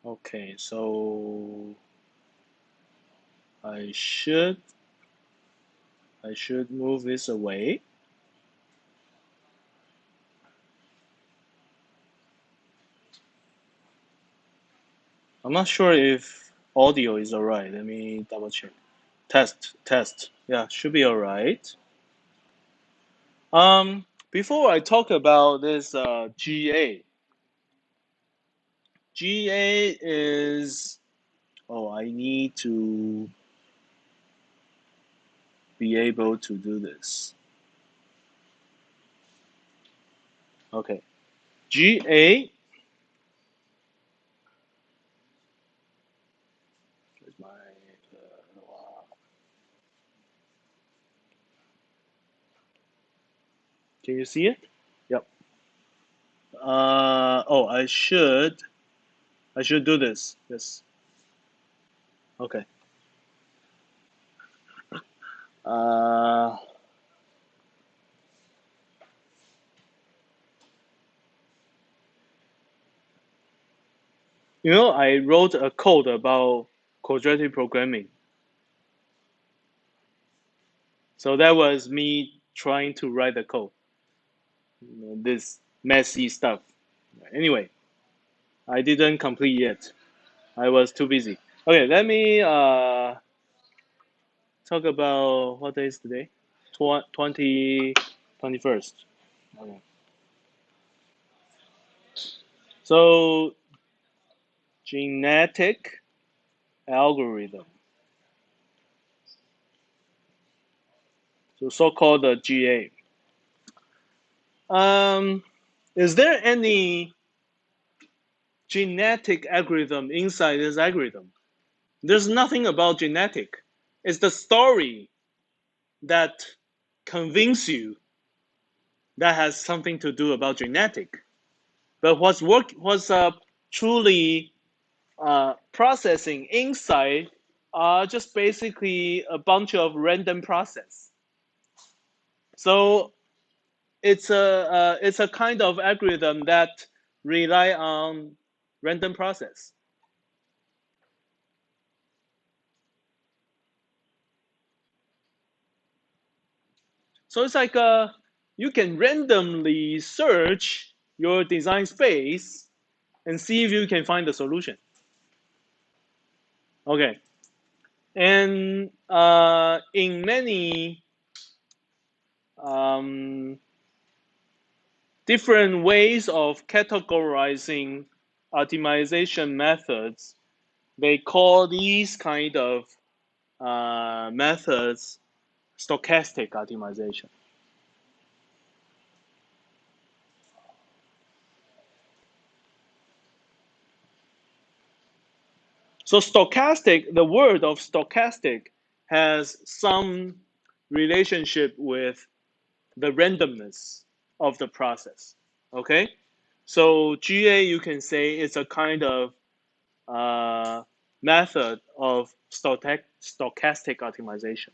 Okay, so I should move this away. I'm not sure if audio is alright. Let me double check. Test. Yeah, should be alright. Before I talk about this GA is, I need to be able to do this. Okay, GA. Where's my can you see it? Yep. I should do this. Yes. Okay. Uh, I wrote a code about quadratic programming. So that was me trying to write the code. This messy stuff. Anyway, I didn't complete yet. I was too busy. Okay, let me talk about what day is today? 21st. Okay. So, genetic algorithm. So-called the GA. Is there any genetic algorithm inside this algorithm? There's nothing about genetic. It's the story that convince you that has something to do about genetic. But what's truly processing inside are just basically a bunch of random process. So it's a kind of algorithm that rely on random process. So it's like you can randomly search your design space and see if you can find the solution. Okay, and in many um, different ways of categorizing optimization methods, they call these kind of methods stochastic optimization. So stochastic, the word of stochastic has some relationship with the randomness of the process. Okay, so GA you can say is a kind of method of stochastic optimization.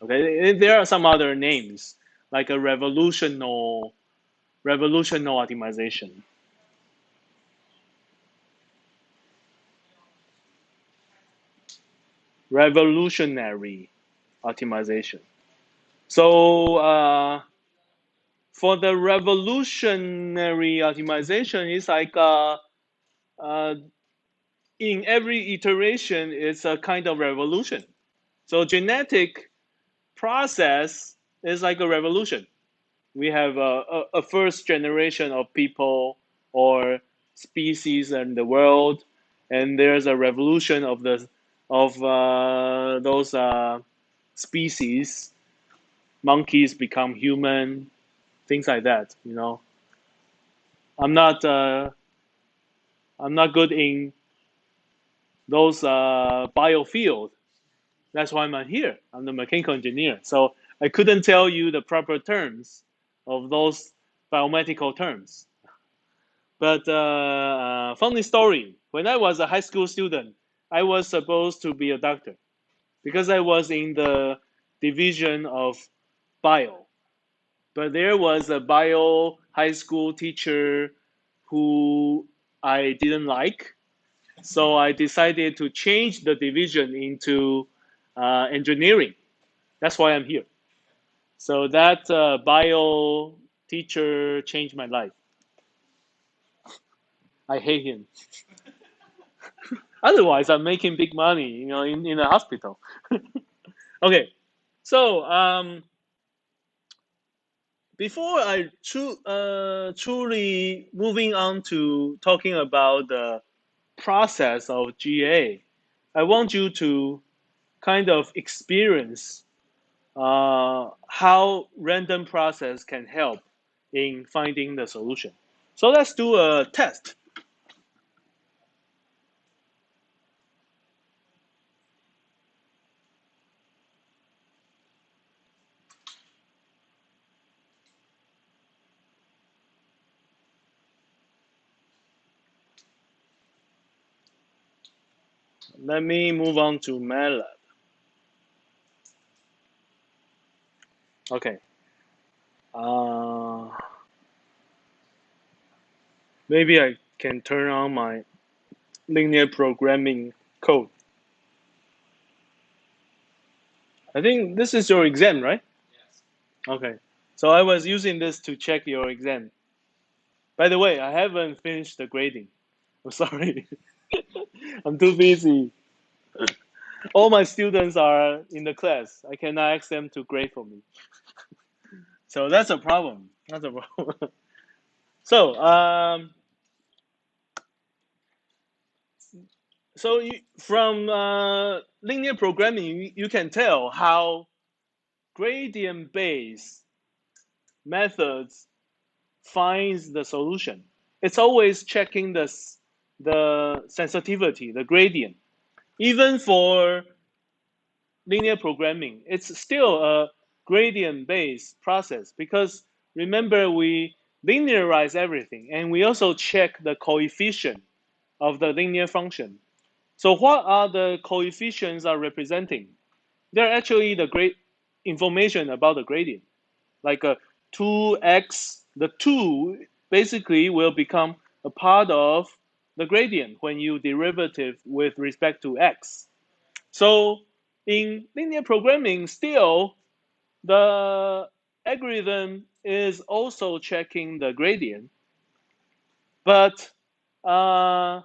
Okay, there are some other names like a revolutional optimization. Revolutionary optimization. So for the revolutionary optimization, it's like uh, in every iteration, it's a kind of revolution. So genetic process is like a revolution. We have a first generation of people or species in the world, and there's a revolution of those species. Monkeys become human, things like that. I'm not uh, I'm not good in those biofield. That's why I'm here. I'm the mechanical engineer, so I couldn't tell you the proper terms of those biomedical terms. But funny story. When I was a high school student, I was supposed to be a doctor because I was in the division of bio. But there was a bio high school teacher who I didn't like, So I decided to change the division into engineering. That's why I'm here. So that bio teacher changed my life. I hate him. Otherwise, I'm making big money, in a hospital. Okay, so before I truly moving on to talking about the process of GA, I want you to kind of experience how random process can help in finding the solution. So let's do a test. Let me move on to MATLAB. Okay. Uh, Maybe I can turn on my linear programming code. I think this is your exam, right? Okay. So I was using this to check your exam. By the way, I haven't finished the grading. I'm sorry. I'm too busy. All my students are in the class. I cannot ask them to grade for me. So that's a problem. That's a problem. So, from linear programming, you can tell how gradient-based methods finds the solution. It's always checking the sensitivity, the gradient. Even for linear programming, it's still a gradient-based process because remember we linearize everything and we also check the coefficient of the linear function. So what are the coefficients are representing? They're actually the great information about the gradient. Like a 2x, the 2 basically will become a part of the gradient when you derivative with respect to x. So in linear programming, still the algorithm is also checking the gradient, but what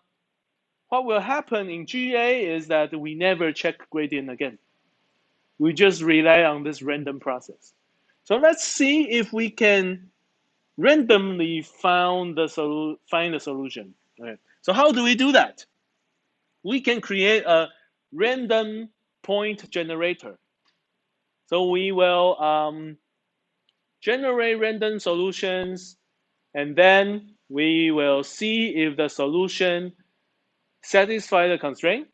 will happen in GA is that we never check gradient again. We just rely on this random process. So let's see if we can randomly find the solution. Okay. So how do we do that? We can create a random point generator. So we will generate random solutions, and then we will see if the solution satisfies the constraint.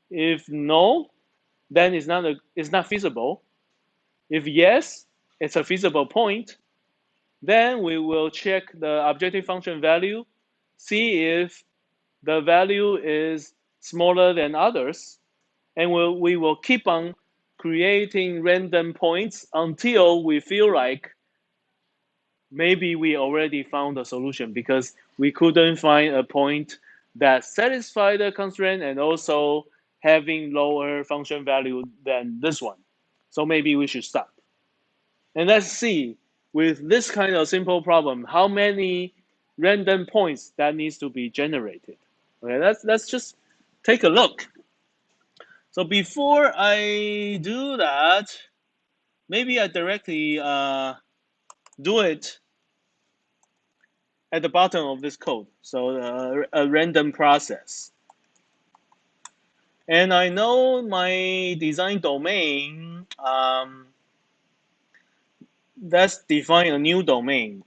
If no, then it's not feasible. If yes, it's a feasible point. Then we will check the objective function value, see if the value is smaller than others, and we will keep on creating random points until we feel like maybe we already found a solution because we couldn't find a point that satisfied the constraint and also having lower function value than this one. So maybe we should stop. And let's see, with this kind of simple problem, how many random points that needs to be generated. Okay, let's just take a look. So before I do that, maybe I directly do it at the bottom of this code. So a random process. And I know my design domain, let's define a new domain.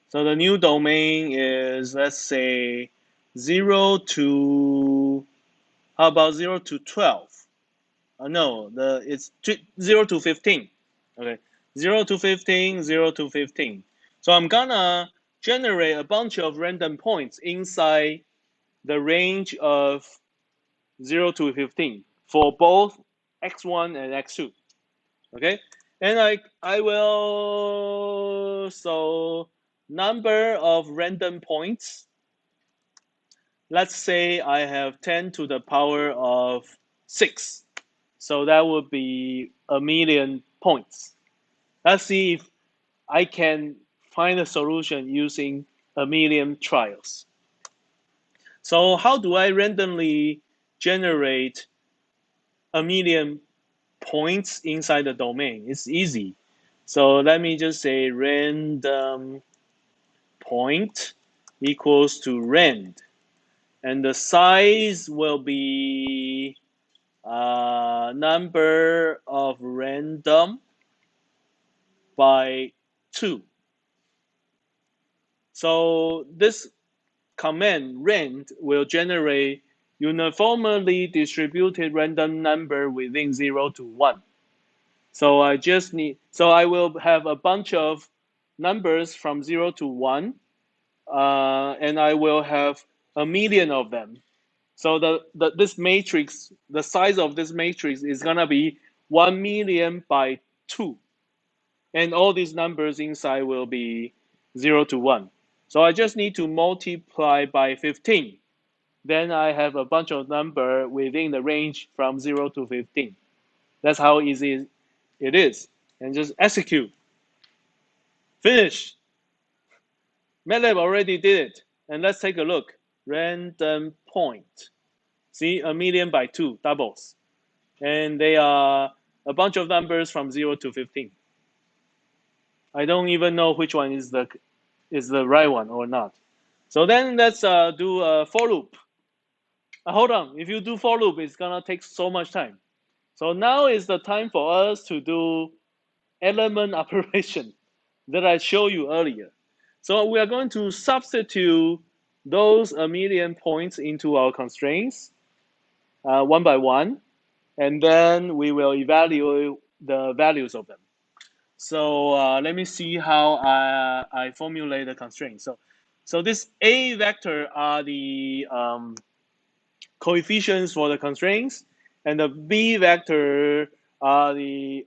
So the new domain is, let's say, 0 to, how about 0 to 12? No, it's 0 to 15. Okay, 0 to 15, 0 to 15. So I'm gonna generate a bunch of random points inside the range of 0 to 15 for both x1 and x2. Okay, and I will, so number of random points let's say I have 10 to the power of 6. So that would be a million points. Let's see if I can find a solution using a million trials. So how do I randomly generate a million points inside the domain? It's easy. So let me just say random point equals to rand. And the size will be number of random by 2. So this command rand will generate uniformly distributed random number within 0 to 1. So I will have a bunch of numbers from 0 to 1, and I will have a million of them. So this matrix, the size of this matrix is gonna be 1 million by 2. And all these numbers inside will be 0 to 1. So I just need to multiply by 15. Then I have a bunch of number within the range from 0 to 15. That's how easy it is. And just execute. Finish. MATLAB already did it. And let's take a look. Random point. See, a million by 2 doubles. And they are a bunch of numbers from 0 to 15. I don't even know which one is the right one or not. So then let's do a for loop. Hold on, if you do for loop, it's gonna take so much time. So now is the time for us to do element operation that I showed you earlier. So we are going to substitute those a million points into our constraints one by one, and then we will evaluate the values of them. So let me see how I formulate the constraints. So this A vector are the coefficients for the constraints, and the B vector are the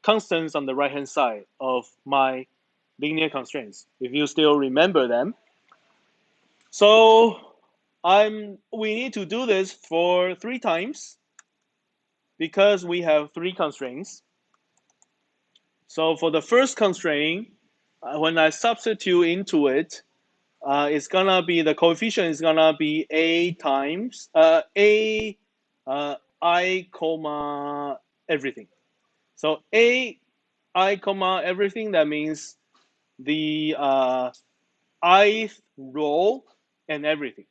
constants on the right hand side of my linear constraints, if you still remember them. So we need to do this for 3 times because we have 3 constraints. So for the first constraint, when I substitute into it, it's gonna be the coefficient is gonna be a times a I comma everything. So a I comma everything, that means the ith row and everything.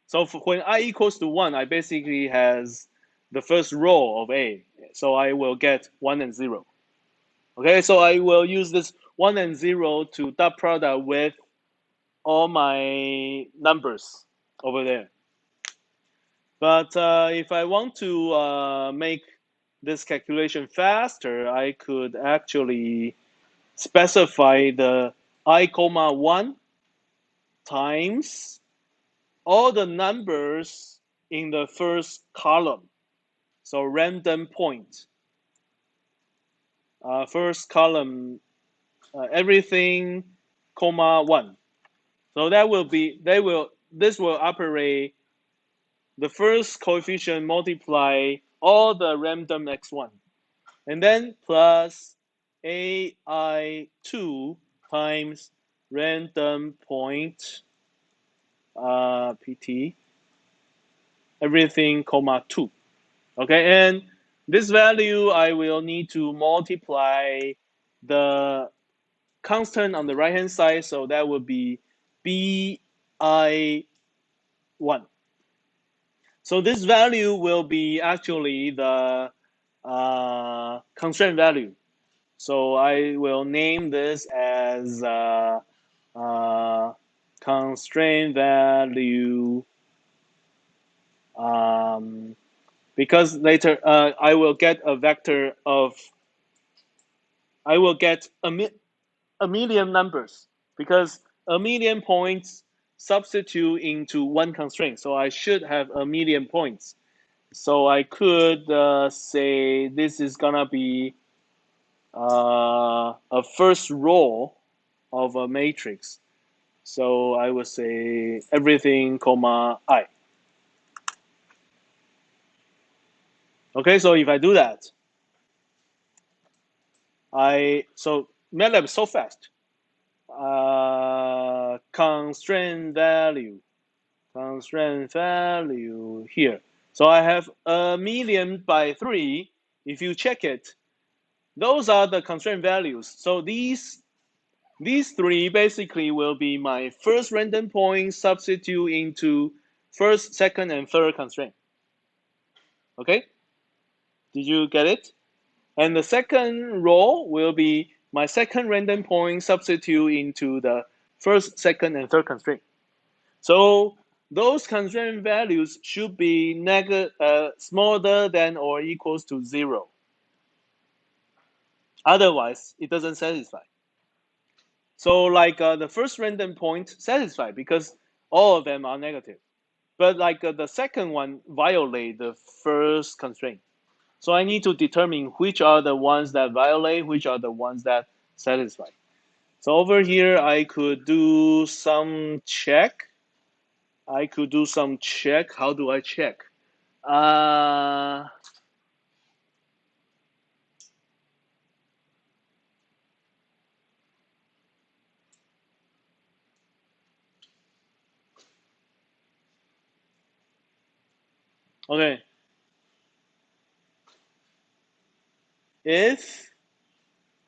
So when I equals to 1, I basically has the first row of a. So I will get 1 and 0. Okay, so I will use this 1 and 0 to dot product with all my numbers over there. But if I want to make this calculation faster, I could actually specify the I comma 1 times all the numbers in the first column. So random point. First column, everything, comma 1. So this will operate the first coefficient multiply all the random x1. And then plus AI2 times random point pt everything comma 2. Okay, and this value I will need to multiply the constant on the right hand side, so that would be bi1. So this value will be actually the constraint value. So I will name this as constraint value, because later I will get a vector of, I will get a million numbers, because a million points substitute into one constraint. So I should have a million points. So I could say this is gonna be a first row of a matrix. So I would say everything, comma, I. Okay, so if I do that, so MATLAB is so fast. Constraint value here. So I have 1,000,000 by 3. If you check it, those are the constraint values. So these three basically will be my first random point substitute into first, second, and third constraint. Okay? Did you get it? And the second row will be my second random point substitute into the first, second, and third constraint. So those constraint values should be smaller than or equals to 0. Otherwise, it doesn't satisfy. So like the first random point satisfy because all of them are negative. But like the second one violate the first constraint. So I need to determine which are the ones that violate, which are the ones that satisfy. So over here, I could do some check. How do I check? Uh, okay. If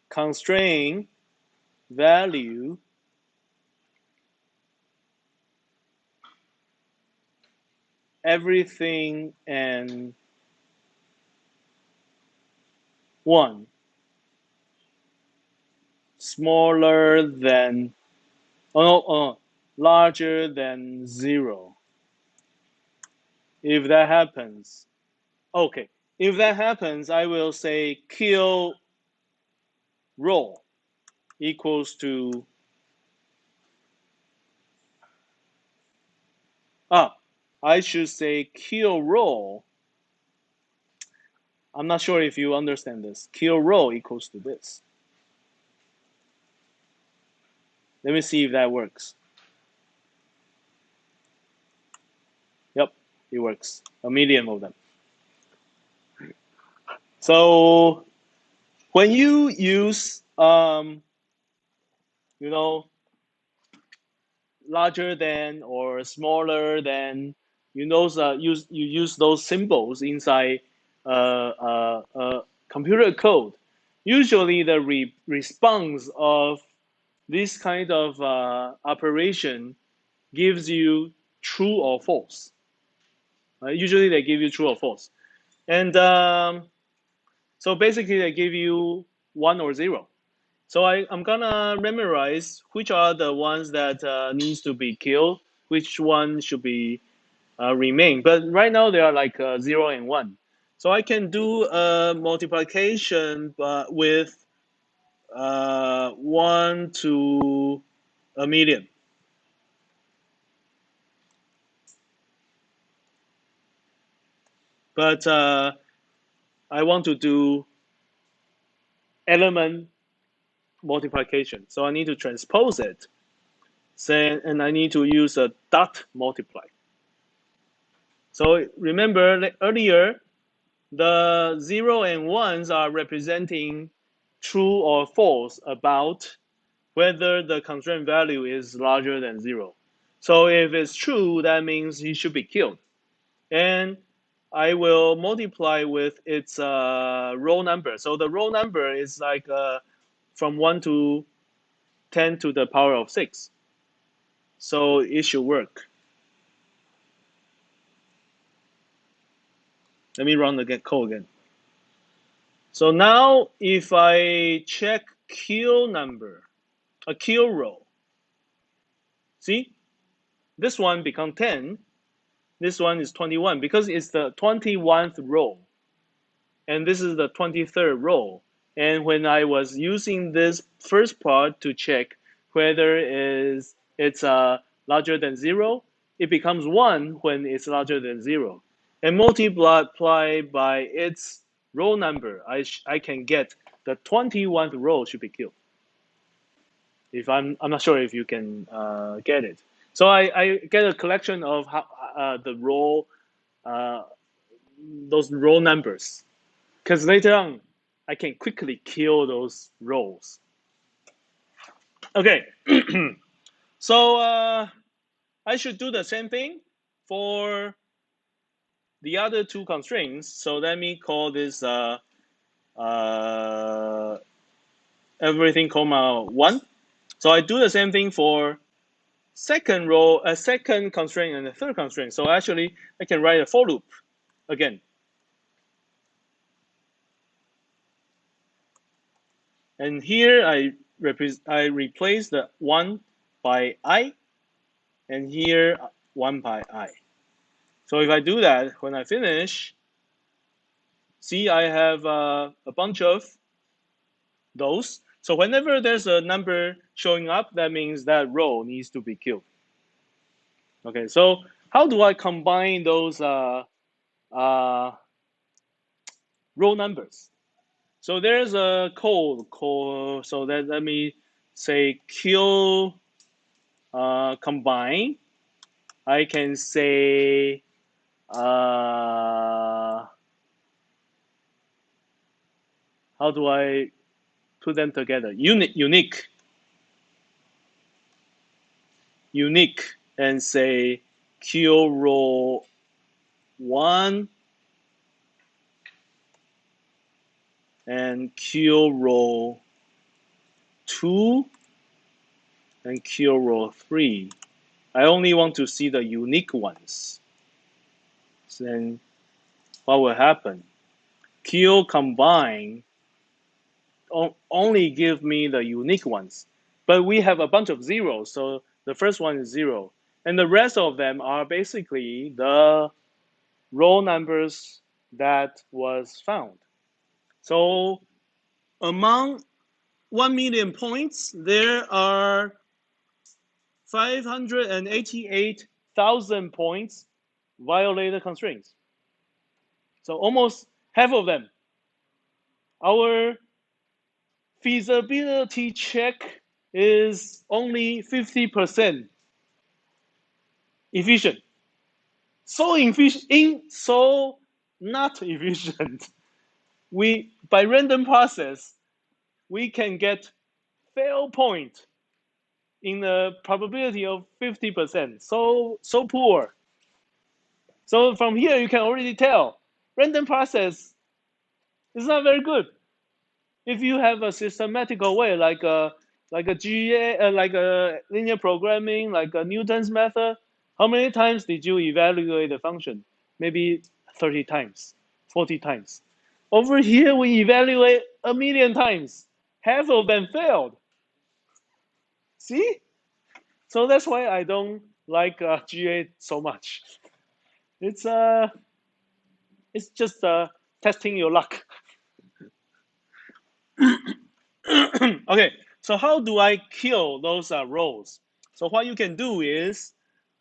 constraint value everything and 1 smaller than larger than 0. If that happens, okay. If that happens, I will say kill row equals to I should say kill row. I'm not sure if you understand this. Kill row equals to this. Let me see if that works. Yep, it works. 1,000,000 of them. So when you use you know, larger than or smaller than, you use those symbols inside computer code. Usually the response of this kind of operation gives you true or false. Usually they give you true or false. And so basically they give you 1 or 0. So I'm gonna memorize which are the ones that needs to be killed, which one should be remain. But right now they are like 0 and 1. So I can do a multiplication with 1 to 1,000,000. But I want to do element multiplication. So I need to transpose it. And I need to use a dot multiply. So remember earlier, the 0 and 1s are representing true or false about whether the constraint value is larger than 0. So if it's true, that means he should be killed. And I will multiply with its row number. So the row number is like from 1 to 10 to the power of 6. So it should work. Let me run the code again. So now if I check kill number, a kill row, see, this one become 10, this one is 21 because it's the 21th row, and this is the 23rd row. And when I was using this first part to check whether it's larger than 0, it becomes 1 when it's larger than 0. And multiply by its row number, I can get the 21st row should be killed. If I'm not sure if you can get it. So I get a collection of the those row numbers, because later on I can quickly kill those rows. Okay, so I should do the same thing for the other two constraints. So let me call this everything comma 1. So I do the same thing for second row, a second constraint and a third constraint. So actually I can write a for loop again. And here I replace the 1 by I, and here 1 by I. So if I do that, when I finish, see I have a bunch of those. So whenever there's a number showing up, that means that row needs to be killed. Okay, so how do I combine those row numbers? So there's a code called, so that let me say kill combine. I can say how do I put them together? Unique, and say kill row 1 and kill row 2 and kill row 3. I only want to see the unique ones. So then what will happen? Kill combine only give me the unique ones. But we have a bunch of zeros, so the first one is 0. And the rest of them are basically the row numbers that was found. So among 1 million points, there are 588,000 points violated constraints. So almost half of them. Our feasibility check is only 50% efficient. So efficient, so not efficient. We by random process, we can get fail point in the probability of 50%. So poor. So from here you can already tell random process is not very good. If you have a systematical way like a GA, like a linear programming, like a Newton's method, how many times did you evaluate the function? Maybe 30 times, 40 times. Over here we evaluate 1,000,000 times. Half of them failed. See? So that's why I don't like GA so much. It's just testing your luck. Okay, so how do I kill those rows? So what you can do is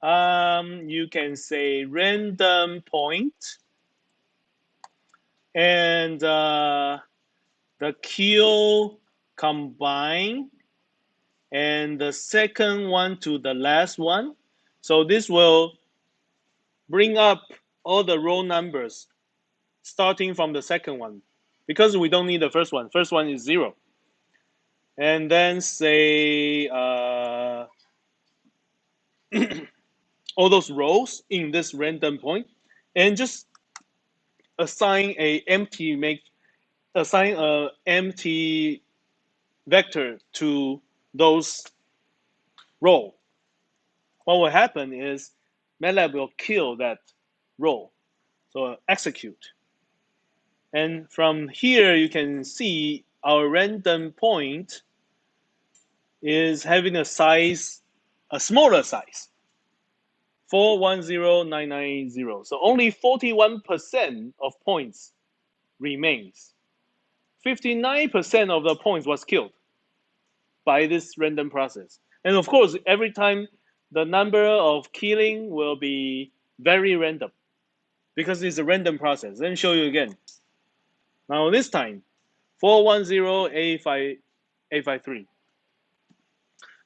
you can say random point, and the kill combine, and the second one to the last one. So this will bring up all the row numbers starting from the second one, because we don't need the first one. First one is 0. And then say all those rows in this random point, and just assign a empty vector to those row. What will happen is MATLAB will kill that row. So execute. And from here you can see our random point is having a smaller size, 410990. So only 41% of points remains. 59% of the points was killed by this random process. And of course, every time the number of killing will be very random, because it's a random process. Let me show you again. Now this time, 410853.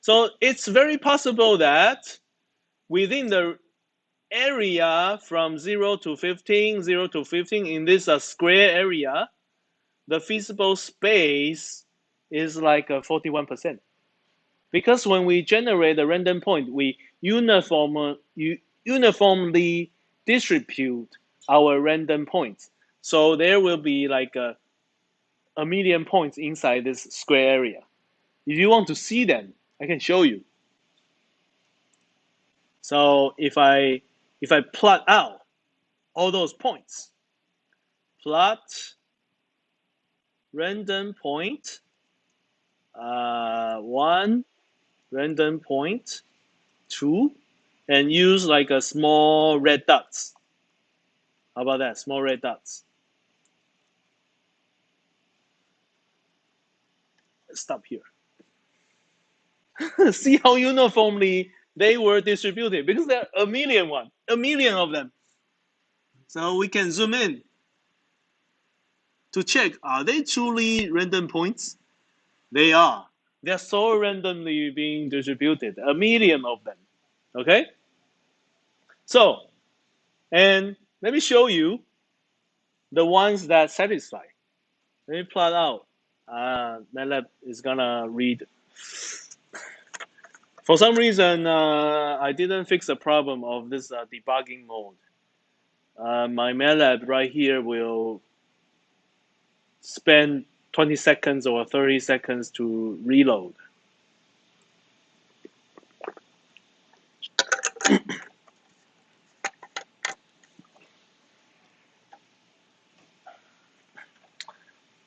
So it's very possible that within the area from 0 to 15, 0 to 15 in this square area, the feasible space is like 41%. Because when we generate a random point, we uniformly distribute our random points. So there will be like a million points inside this square area. If you want to see them, I can show you. So if I plot out all those points, plot random point 1, random point 2, and use like a small red dots. How about that? Small red dots. Stop here. See how uniformly they were distributed, because there are a million of them. So we can zoom in to check, are they truly random points? They are. They're so randomly being distributed, a million of them. Okay? So, and let me show you the ones that satisfy. Let me plot out. MATLAB is gonna read. For some reason, I didn't fix the problem of this debugging mode. My MATLAB right here will spend 20 seconds or 30 seconds to reload.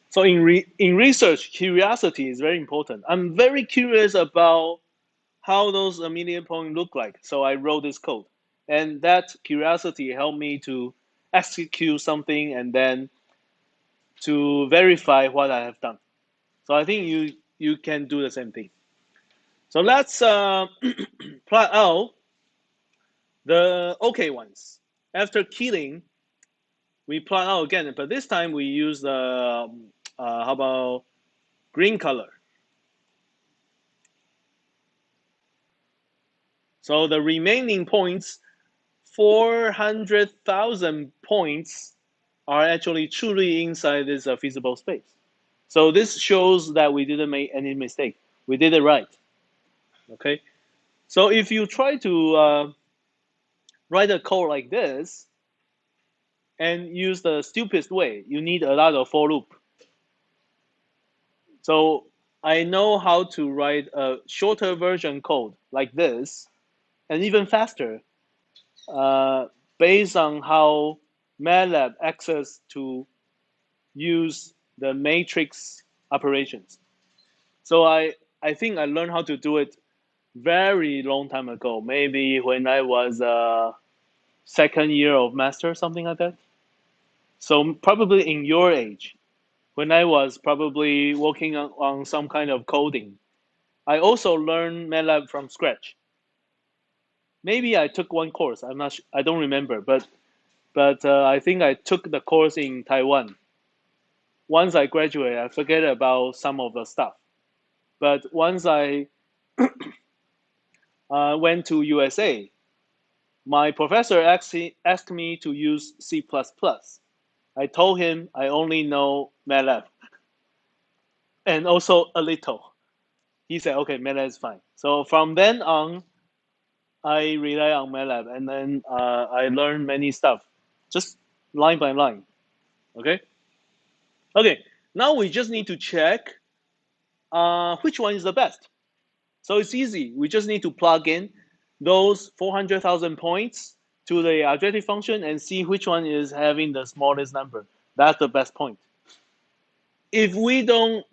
So in research, curiosity is very important. I'm very curious about how those a million points look like. So I wrote this code. And that curiosity helped me to execute something and then to verify what I have done. So I think you can do the same thing. So let's plot out the okay ones. After killing, we plot out again, but this time we use the how about green color. So the remaining points, 400,000 points, are actually truly inside this feasible space. So this shows that we didn't make any mistake. We did it right. Okay. So if you try to write a code like this and use the stupidest way, you need a lot of for loop. So I know how to write a shorter version code like this, and even faster, based on how MATLAB access to use the matrix operations. So I think I learned how to do it very long time ago, maybe when I was second year of master, something like that. So probably in your age, when I was probably working on some kind of coding, I also learned MATLAB from scratch. Maybe I took one course. I'm not. I don't remember, but I think I took the course in Taiwan. Once I graduated, I forget about some of the stuff. But once I went to USA, my professor actually asked me to use C++. I told him I only know MATLAB and also a little. He said, okay, MATLAB is fine. So from then on, I rely on MATLAB, and then I learned many stuff, just line by line. Okay. Okay. Now we just need to check which one is the best. So it's easy. We just need to plug in those 400,000 points to the objective function and see which one is having the smallest number. That's the best point. If we don't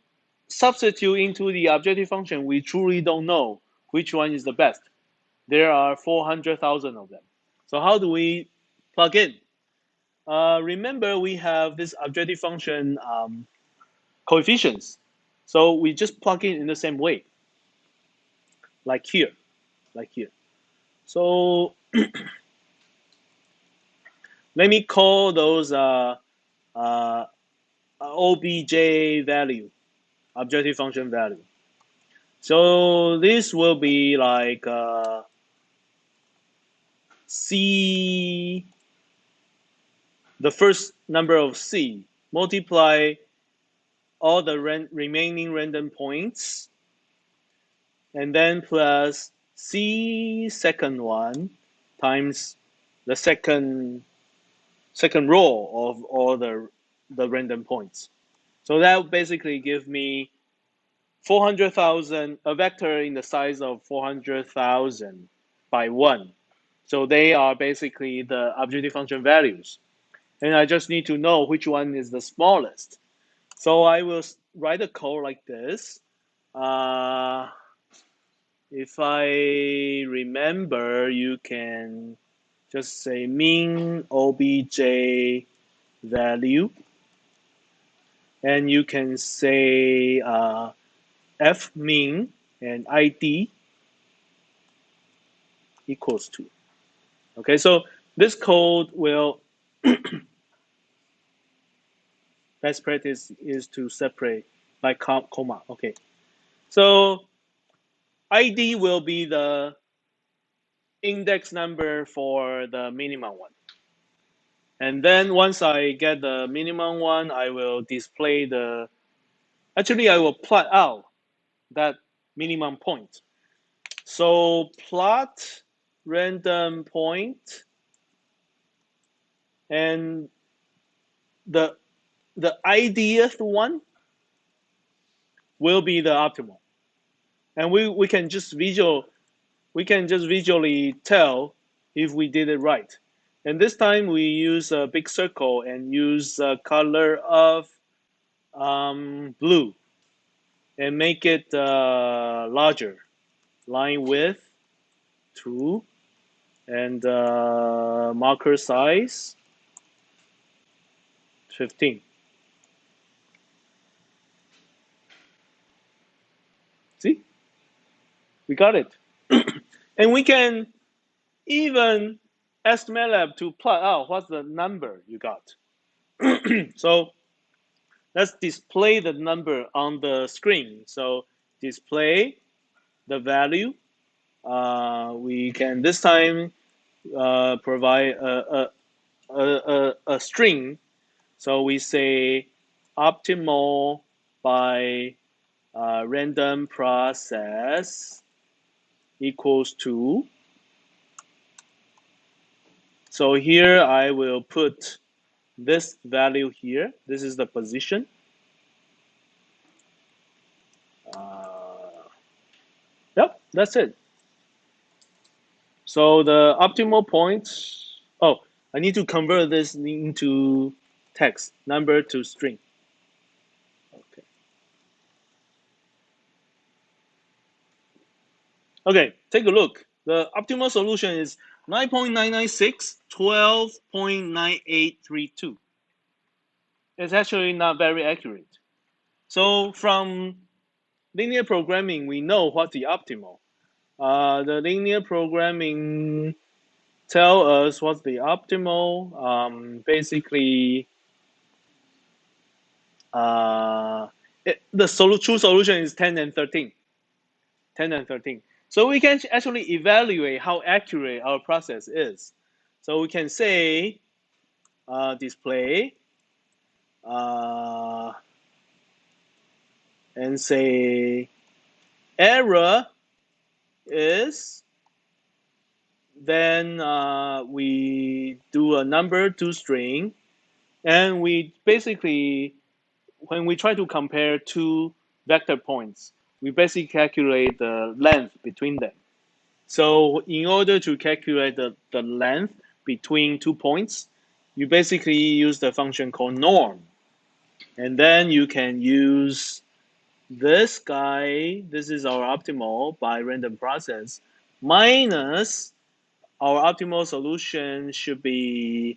substitute into the objective function, we truly don't know which one is the best. There are 400,000 of them. So how do we plug in? Remember, we have this objective function coefficients. So we just plug in the same way, like here, like here. So let me call those OBJ value, objective function value. So this will be like C, the first number of C, multiply all the remaining random points, and then plus C second one times the second row of all the random points. So that basically gives me 400,000, a vector in the size of 400,000 by 1. So they are basically the objective function values. And I just need to know which one is the smallest. So I will write a code like this. If I remember, you can just say min obj value. And you can say f min and id equals to. Okay, so this code will, best practice is to separate by comma. Okay, so ID will be the index number for the minimum one. And then once I get the minimum one, I will display actually I will plot out that minimum point. So plot random point, and the ideath one will be the optimal. And we can just visually tell if we did it right. And this time we use a big circle and use a color of blue and make it larger. Line width 2 and marker size 15. See, we got it. And we can even ask MATLAB to plot out what's the number you got. So let's display the number on the screen. So display the value. We can this time provide a string. So we say optimal by random process equals to. So here I will put this value here. This is the position. Yep, that's it. So the optimal point, oh, I need to convert this into text, number to string. Okay. Okay, take a look. The optimal solution is 9.996, 12.9832. It's actually not very accurate. So from linear programming, we know what the optimal. The linear programming tell us what's the optimal. Basically, the true solution is 10 and 13. 10 and 13. So we can actually evaluate how accurate our process is. So we can say display and say error is, then we do a number to string, and we basically, when we try to compare two vector points, we basically calculate the length between them. So in order to calculate the length between 2 points, you basically use the function called norm. And then you can use this guy, this is our optimal by random process, minus our optimal solution should be,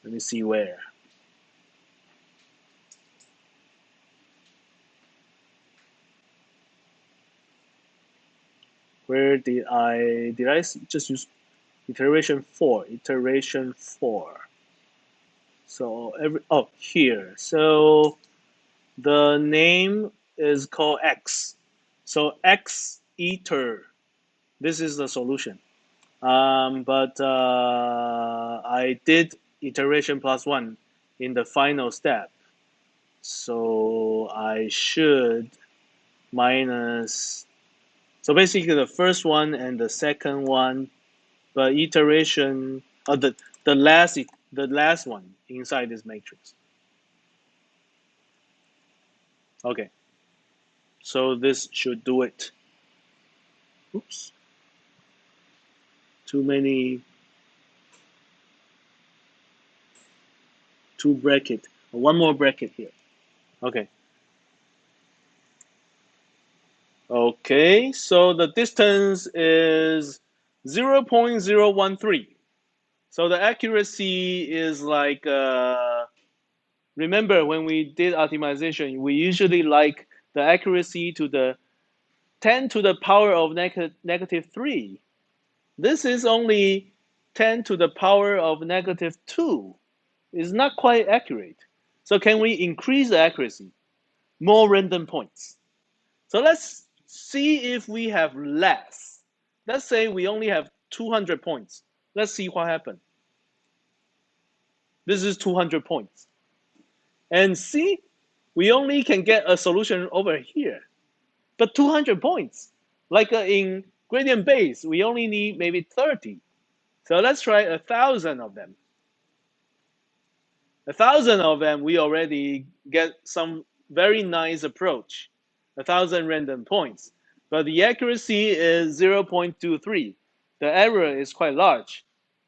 let me see where. Where did I just use iteration 4? So here. So The name is called X. So X iter. This is the solution. But I did iteration plus one in the final step. So I should minus. So basically the first one and the second one, but iteration of the last one inside this matrix. Okay, so this should do it. Oops, too many, two bracket, one more bracket here. Okay. Okay, so the distance is 0.013. So the accuracy is like, remember when we did optimization, we usually like the accuracy to the 10 to the power of negative 3. This is only 10 to the power of negative 2. It's not quite accurate. So can we increase the accuracy? More random points. So let's see if we have less. Let's say we only have 200 points. Let's see what happens. This is 200 points. And see, we only can get a solution over here. But 200 points. Like in gradient base, we only need maybe 30. So let's try 1,000 of them. 1,000 of them, we already get some very nice approach. 1,000 random points. But the accuracy is 0.23. The error is quite large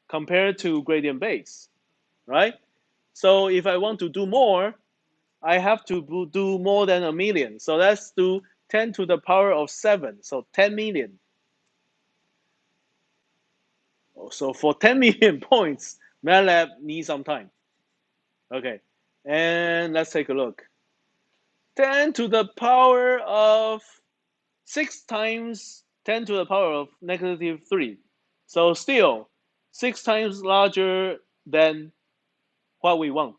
compared to gradient base, right? So if I want to do more, I have to do more than a million. So let's do 10 to the power of 7. So 10 million. So for 10 million points, MATLAB needs some time. Okay, and let's take a look. 10 to the power of 6 times 10 to the power of negative 3. So still 6 times larger than what we want.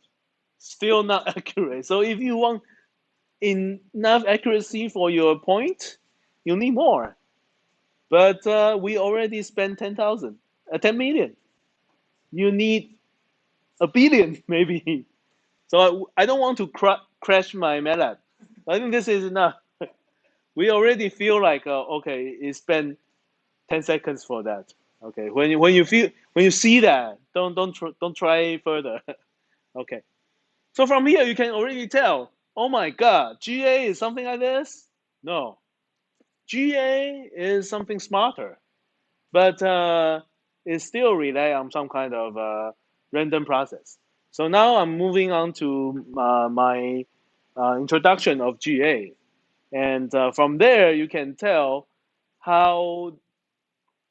Still not accurate. So if you want enough accuracy for your point, you need more. But we already spent 10,000, 10 million. You need a billion maybe. So I don't want to crash my MATLAB. I think this is enough. We already feel like okay, it spent 10 seconds for that. Okay, when you see that, don't try further. Okay, so from here you can already tell. Oh my God, GA is something like this? No, GA is something smarter, but it still rely on some kind of random process. So now I'm moving on to my introduction of GA. And from there, you can tell how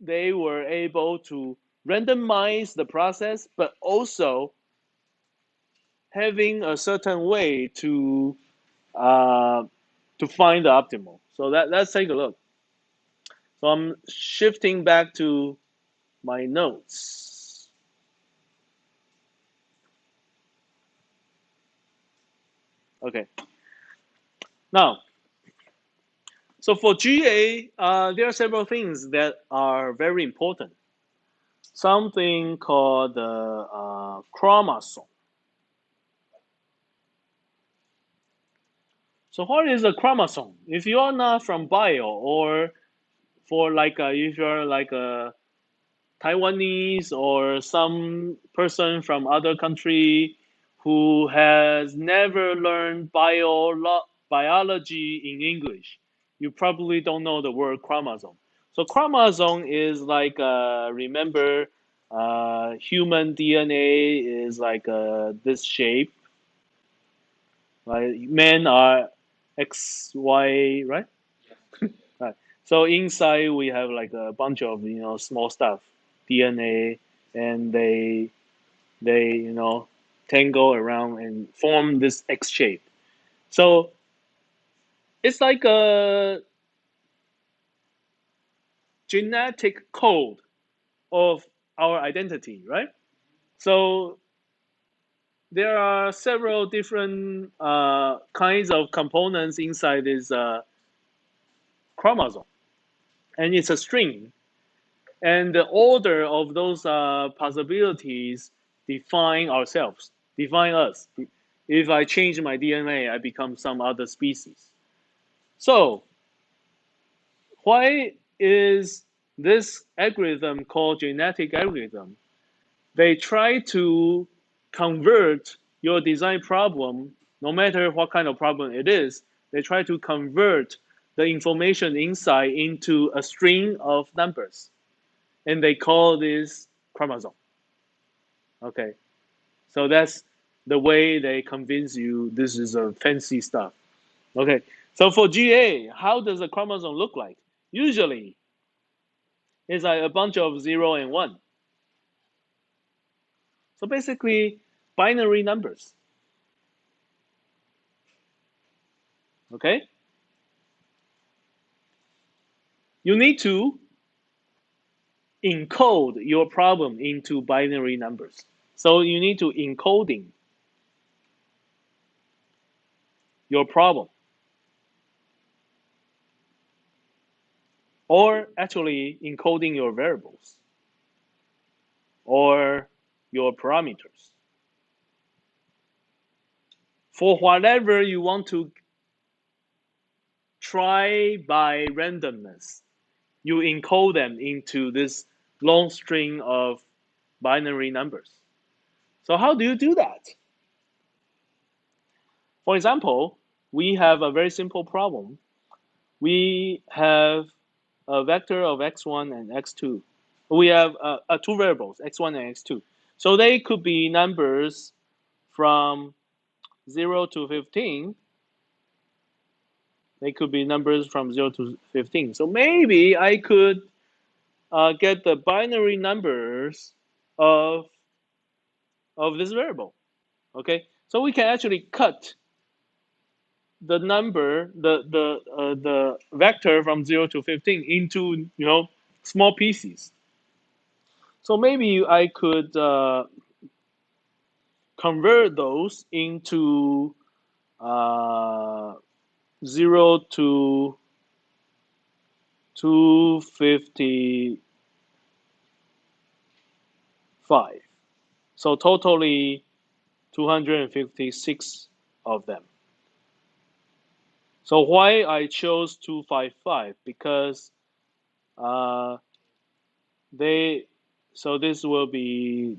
they were able to randomize the process, but also having a certain way uh, to find the optimal. So let's take a look. So I'm shifting back to my notes. Okay. Now, so for GA, there are several things that are very important. Something called the chromosome. So what is a chromosome? If you are not from bio, or for like if you're like a Taiwanese or some person from other country who has never learned biology in English, you probably don't know the word chromosome. So chromosome is like remember human DNA is like this shape. Right? Men are X, Y, right? Right. So inside we have like a bunch of small stuff, DNA, and they tangle around and form this X shape. So it's like a genetic code of our identity, right? So there are several different kinds of components inside this chromosome, and it's a string. And the order of those possibilities define ourselves, define us. If I change my DNA, I become some other species. So why is this algorithm called genetic algorithm? They try to convert your design problem, no matter what kind of problem it is, they try to convert the information inside into a string of numbers. And they call this chromosome. Okay, so that's the way they convince you this is a fancy stuff. Okay, so for GA, how does a chromosome look like? Usually, it's like a bunch of 0 and 1. So basically, binary numbers. Okay, you need to encode your problem into binary numbers. So you need to encoding your problem, or actually encoding your variables or your parameters. For whatever you want to try by randomness, you encode them into this long string of binary numbers. So how do you do that? For example, we have a very simple problem. We have a vector of x1 and x2. We have two variables, x1 and x2. So they could be numbers from 0 to 15. They could be numbers from 0 to 15. So maybe I could get the binary numbers of, of this variable. Okay, so we can actually cut the number, the vector from 0 to 15 into small pieces. So maybe I could convert those into 0 to 255. So totally 256 of them. So why I chose 255? Because they, so this will be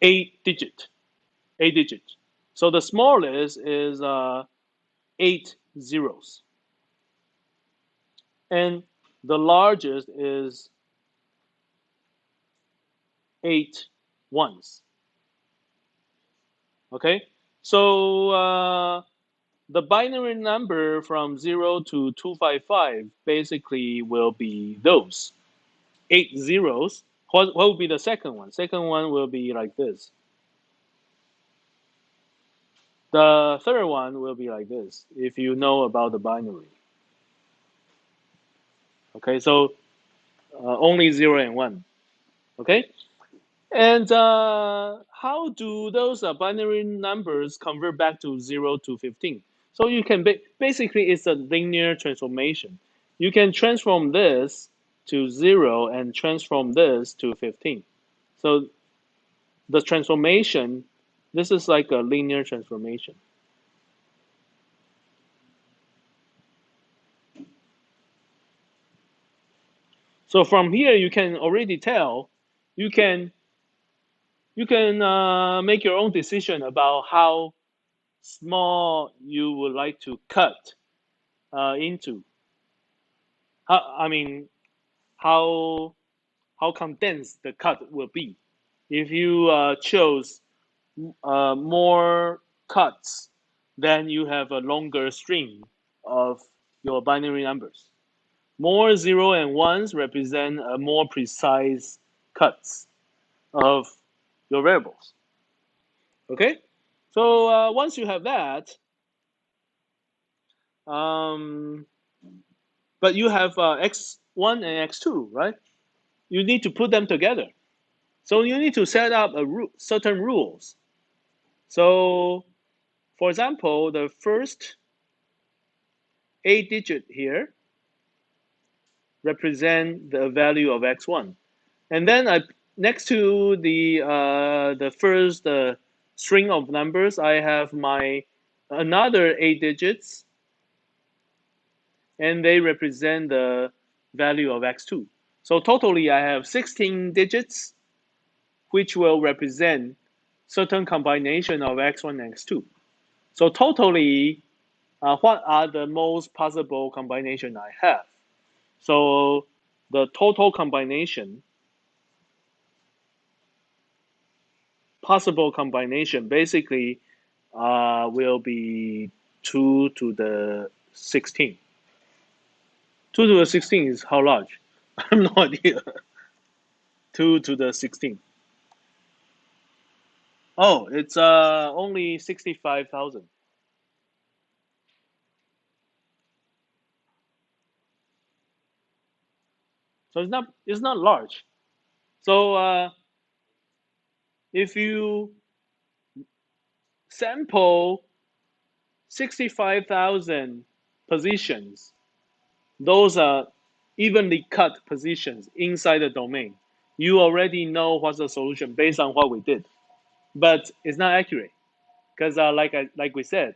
8 digit. So the smallest is 8 zeros, and the largest is 8 ones. Okay, so the binary number from 0 to 255 basically will be those 8 zeros. What will be the second one? Second one will be like this. The third one will be like this, if you know about the binary. Okay, so only 0 and 1. Okay, and how do those binary numbers convert back to 0 to 15? So you can basically it's a linear transformation. You can transform this to 0 and transform this to 15. So the transformation, this is like a linear transformation. So from here, you can already tell, you can make your own decision about how small you would like to cut into. I mean, how condensed the cut will be. If you chose more cuts, then you have a longer string of your binary numbers. More 0 and 1s represent more precise cuts of your variables. Okay? So once you have that, um, but you have x1 and x2, right? You need to put them together. So you need to set up certain rules. So, for example, the first 8-digit here represent the value of x1. And then next to the first string of numbers, I have my another 8 digits, and they represent the value of x2. So totally, I have 16 digits, which will represent certain combination of x1 and x2. So totally, what are the most possible combination I have? So the total combination, possible combination, basically will be 2 to the 16. 2 to the 16 is how large? I have no idea. 2 to the 16. Oh, it's only 65,000. So it's not large. So if you sample 65,000 positions, those are evenly cut positions inside the domain. You already know what's the solution based on what we did, but it's not accurate because, like we said,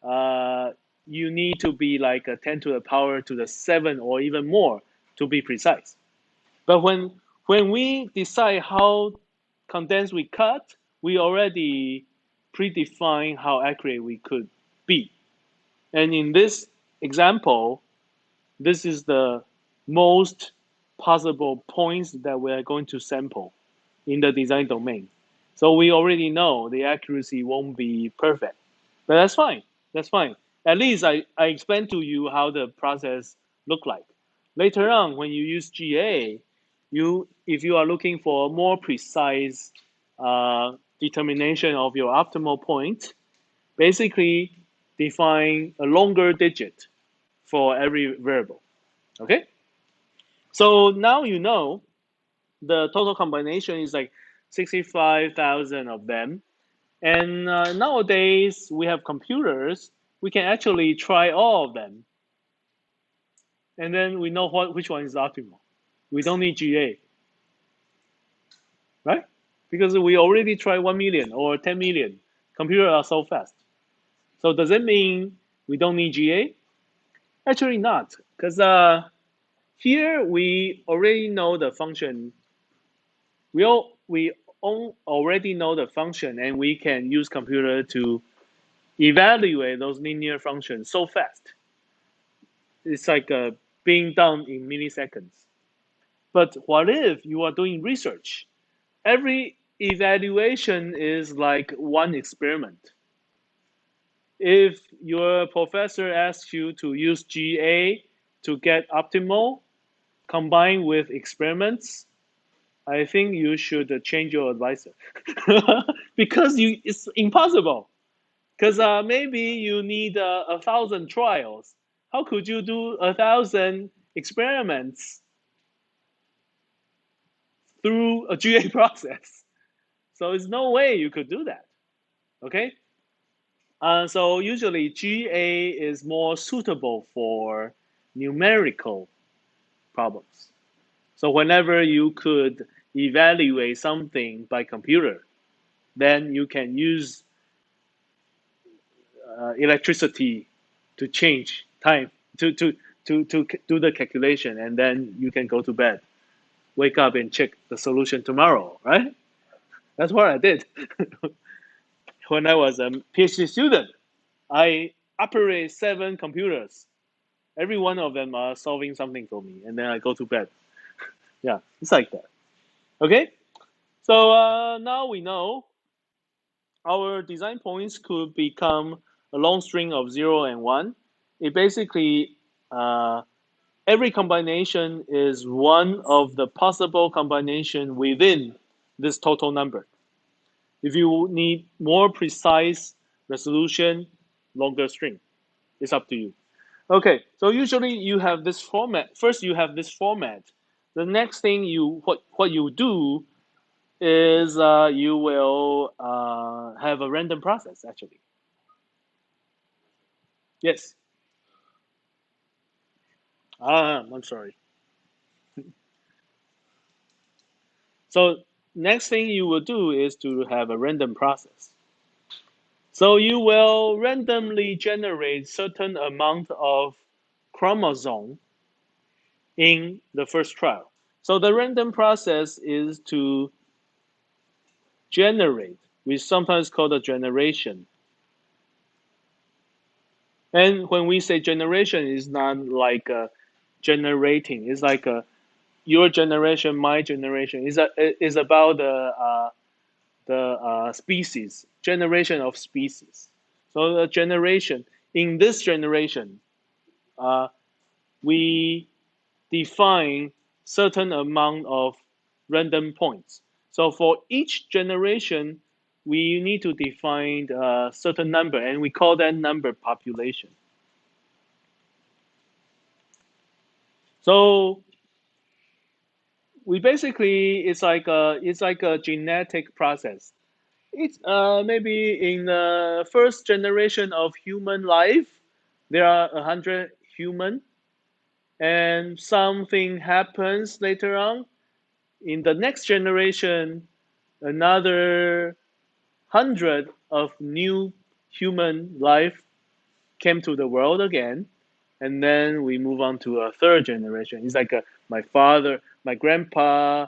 uh, you need to be like a 10 to the power to the 7 or even more to be precise. But when we decide how condensed we cut, we already predefine how accurate we could be. And in this example, this is the most possible points that we're going to sample in the design domain. So we already know the accuracy won't be perfect, but that's fine. That's fine. At least I explained to you how the process look like. Later on, when you use GA, if you are looking for a more precise determination of your optimal point, basically define a longer digit for every variable. Okay? So now you know the total combination is like 65,000 of them. And nowadays we have computers, we can actually try all of them. And then we know which one is optimal. We don't need GA, right? Because we already tried 1 million or 10 million. Computers are so fast. So does it mean we don't need GA? Actually not, because here we already know the function. We already know the function, and we can use computer to evaluate those linear functions so fast. It's like being done in milliseconds. But what if you are doing research? Every evaluation is like one experiment. If your professor asks you to use GA to get optimal combined with experiments, I think you should change your advisor because it's impossible. Because maybe you need 1,000 trials. How could you do 1,000 experiments through a GA process? So there's no way you could do that. Okay. So usually GA is more suitable for numerical problems. So whenever you could evaluate something by computer, then you can use electricity to change time to do the calculation, and then you can go to bed, wake up and check the solution tomorrow, right? That's what I did. When I was a PhD student, I operate 7 computers. Every one of them are solving something for me, and then I go to bed. Yeah, it's like that. Okay, so now we know our design points could become a long string of 0 and 1. It basically, every combination is one of the possible combination within this total number. If you need more precise resolution, longer string. It's up to you. Okay, so usually you have this format. First, you have this format. The next thing what you do is you will have a random process actually. Yes. I'm sorry. So next thing you will do is to have a random process. So you will randomly generate certain amount of chromosome in the first trial. So the random process is to generate, we sometimes call the generation. And when we say generation, it's not like generating. It's like your generation, my generation. Is about the species, generation of species. So the generation, in this generation, uh, we define certain amount of random points. So for each generation, we need to define a certain number, and we call that number population. So we basically it's like a genetic process. It's maybe in the first generation of human life, there are 100 human, and something happens later on. In the next generation, another 100 of new human life came to the world again, and then we move on to a third generation. It's like my father, my grandpa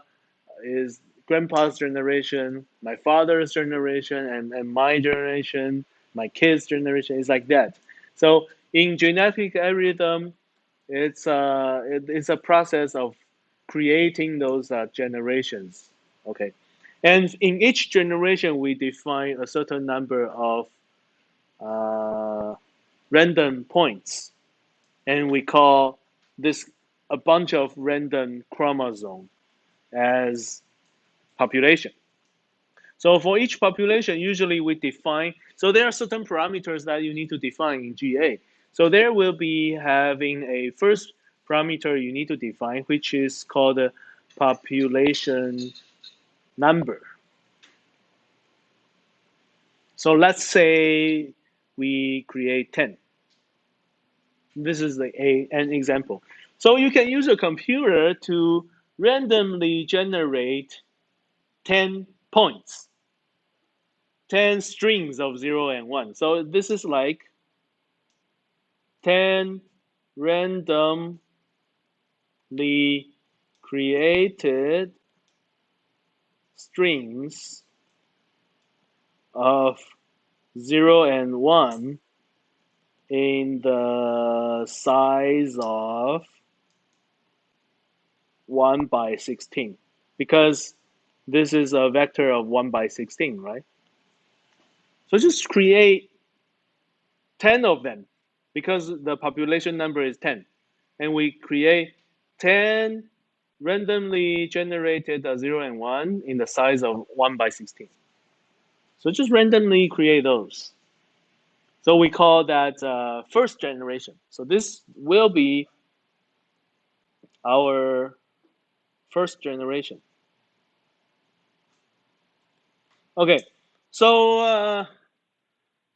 is grandpa's generation, my father's generation, and my generation, my kids' generation. It's like that. So in genetic algorithm, it's a process of creating those generations. Okay, and in each generation we define a certain number of uh, random points, and we call this a bunch of random chromosomes as population. So for each population, usually we define, so there are certain parameters that you need to define in GA. So there will be having a first parameter you need to define, which is called the population number. So let's say we create 10. This is an example. So you can use a computer to randomly generate 10 points, 10 strings of 0 and 1. So this is like 10 randomly created strings of 0 and 1 in the size of 1 by 16, because this is a vector of 1 by 16, right? So just create 10 of them because the population number is 10. And we create 10 randomly generated 0 and 1 in the size of 1 by 16. So just randomly create those. So we call that first generation. So this will be our first generation. Okay, so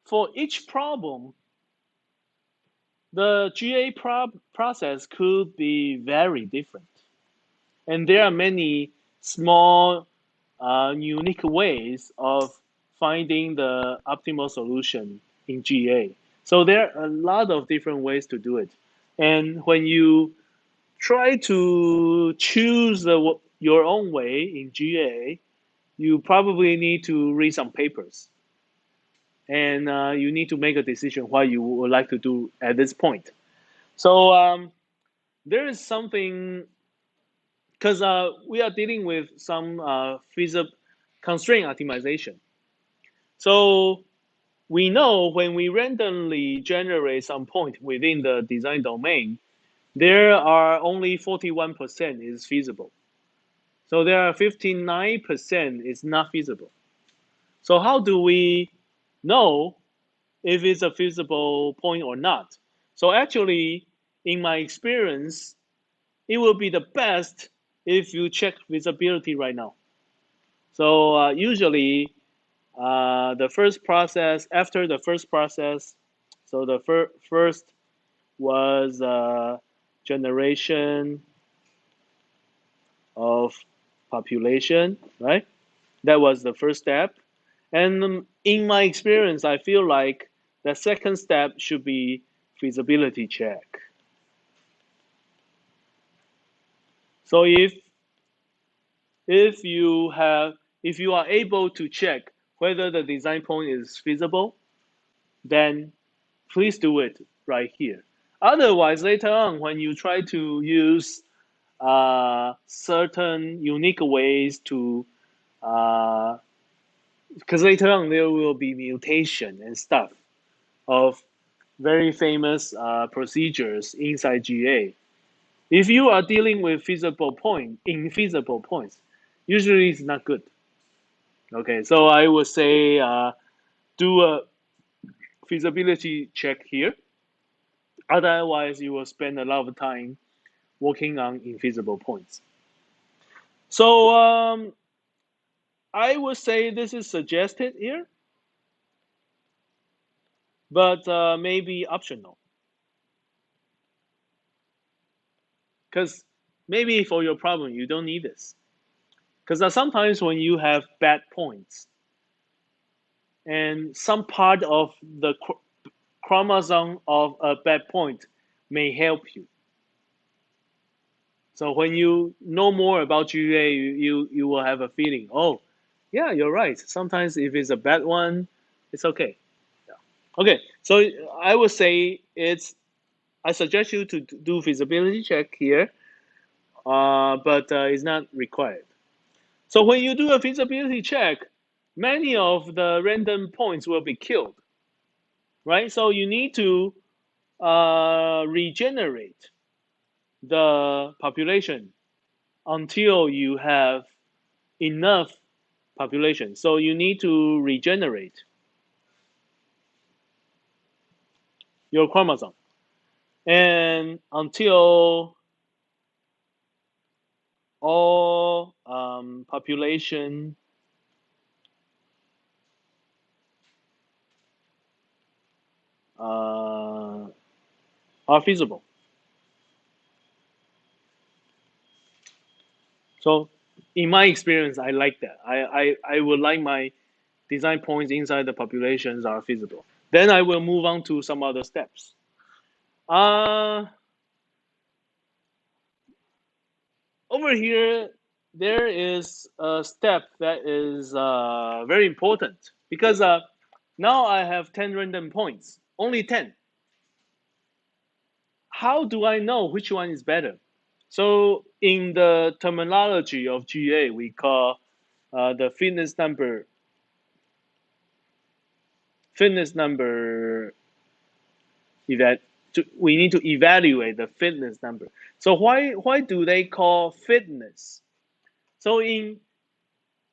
for each problem, the GA process could be very different. And there are many small, unique ways of finding the optimal solution in GA. So there are a lot of different ways to do it. And when you try to choose your own way in GA, you probably need to read some papers. And you need to make a decision what you would like to do at this point. So there is something, because we are dealing with some feasible constraint optimization. So we know when we randomly generate some point within the design domain, there are only 41% is feasible. So there are 59% is not feasible. So how do we know if it's a feasible point or not? So actually, in my experience, it will be the best if you check feasibility right now. So usually the first process, after the first process, so the first was generation of population, right? That was the first step. And in my experience, I feel like the second step should be feasibility check. So if you have if you are able to check whether the design point is feasible, then please do it right here. Otherwise, later on, when you try to use certain unique ways to, because later on there will be mutation and stuff of very famous procedures inside GA. If you are dealing with infeasible points, usually it's not good. Okay, so I would say do a feasibility check here. Otherwise, you will spend a lot of time working on infeasible points. So I would say this is suggested here, but maybe optional. Because maybe for your problem, you don't need this. Because sometimes when you have bad points, and some part of the chromosome of a bad point may help you. So when you know more about GUA, you will have a feeling, oh, yeah, you're right. Sometimes if it's a bad one, it's okay. Yeah. Okay, so I would say I suggest you to do feasibility check here, but it's not required. So when you do a feasibility check, many of the random points will be killed, right? So you need to regenerate the population until you have enough population. So you need to regenerate your chromosome, and until all population are feasible. So in my experience, I like that. I would like my design points inside the populations are feasible. Then I will move on to some other steps. Uh, Over here, there is a step that is very important because now I have 10 random points, only 10. How do I know which one is better? So in the terminology of GA, we call the fitness number that we need to evaluate the fitness number. So why do they call fitness? So in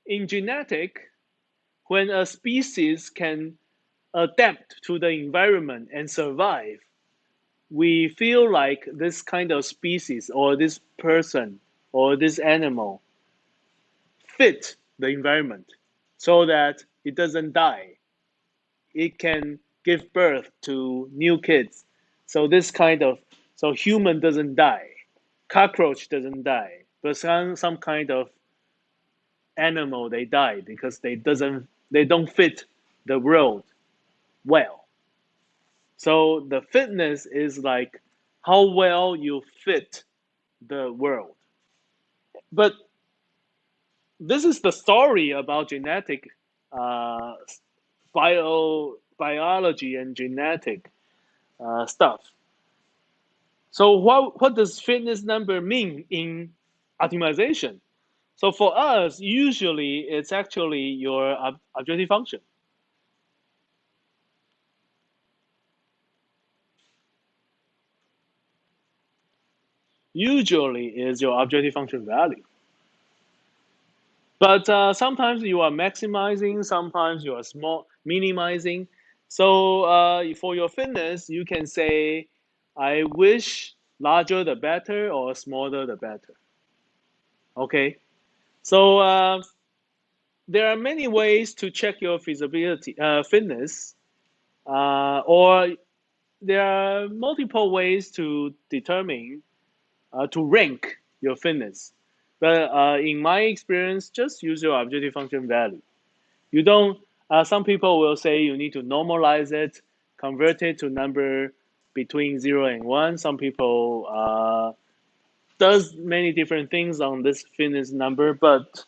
genetic, when a species can adapt to the environment and survive, we feel like this kind of species or this person or this animal fit the environment so that it doesn't die. It can give birth to new kids. So this kind of so human doesn't die, cockroach doesn't die, but some kind of animal they die because they don't fit the world well. So the fitness is like how well you fit the world. But this is the story about genetic uh, biology and genetic stuff. So what does fitness number mean in optimization? So for us, usually it's actually your objective function. Usually is your objective function value. But sometimes you are maximizing, sometimes you are minimizing. So for your fitness, you can say, I wish larger the better or smaller the better. Okay. So there are many ways to check your feasibility fitness, or there are multiple ways to determine to rank your fitness. But in my experience, just use your objective function value. You don't. Some people will say you need to normalize it, convert it to number between 0 and 1. Some people does many different things on this fitness number, but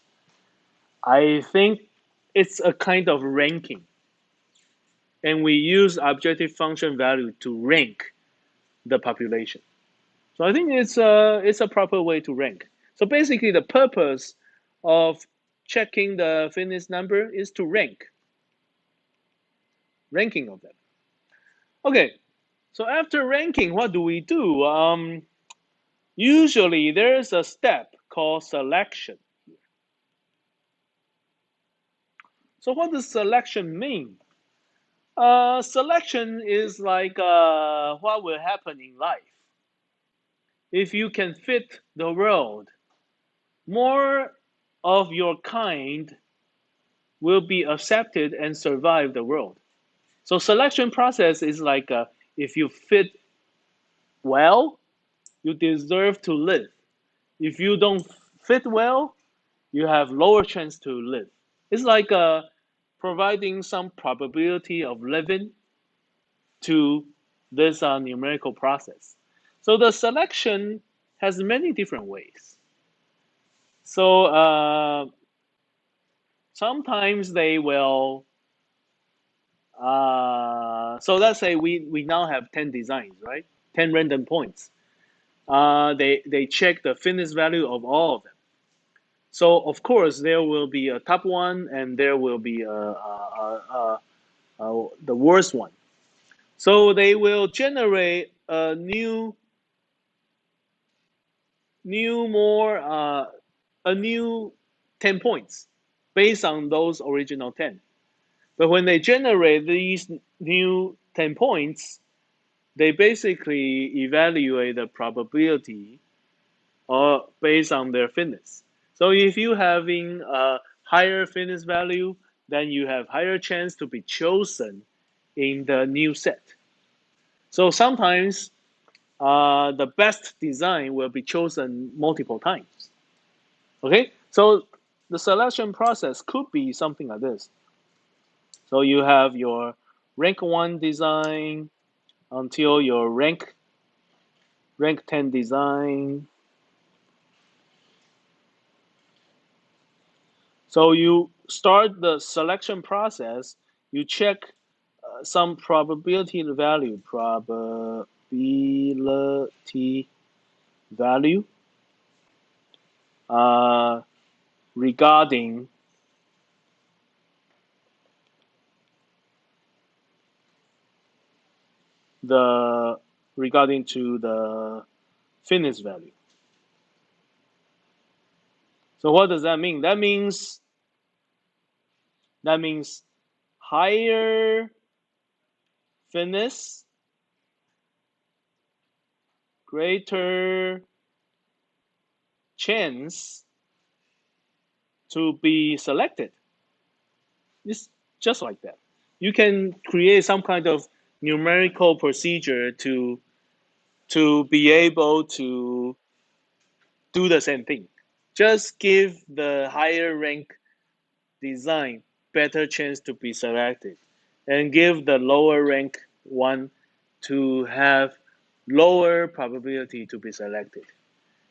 I think it's a kind of ranking, and we use objective function value to rank the population. So I think it's a proper way to rank. So basically, the purpose of checking the fitness number is to ranking of them. Okay, so after ranking, what do we do? Usually, there's a step called selection. So what does selection mean? Selection is like what will happen in life. If you can fit the world, more of your kind will be accepted and survive the world. So selection process is like if you fit well, you deserve to live. If you don't fit well, you have lower chance to live. It's like providing some probability of living to this numerical process. So the selection has many different ways. So sometimes they will. So let's say we now have 10 designs, right? 10 random points. They check the fitness value of all of them. So of course there will be a top one and there will be the worst one. So they will generate a new 10 points based on those original 10. But when they generate these new 10 points, they basically evaluate the probability based on their fitness. So if you having a higher fitness value, then you have higher chance to be chosen in the new set. So sometimes the best design will be chosen multiple times. Okay, so the selection process could be something like this. So you have your rank 1 design until your rank 10 design. So you start the selection process, you check some probability value uh, regarding the regarding to the fitness value. So what does that mean? That means higher fitness, greater chance to be selected. It's just like that. You can create some kind of numerical procedure to be able to do the same thing. Just give the higher rank design better chance to be selected, and give the lower rank one to have lower probability to be selected.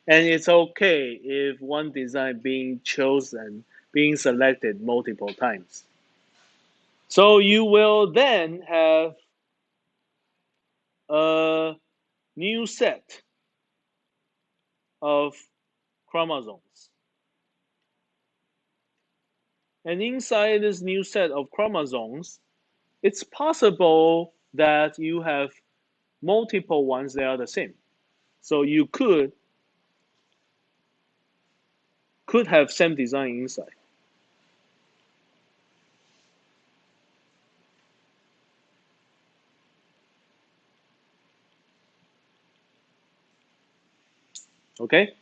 And it's okay if one design being selected multiple times. So you will then have a new set of chromosomes. And inside this new set of chromosomes, it's possible that you have multiple ones that are the same. So you could have same design inside. Okay?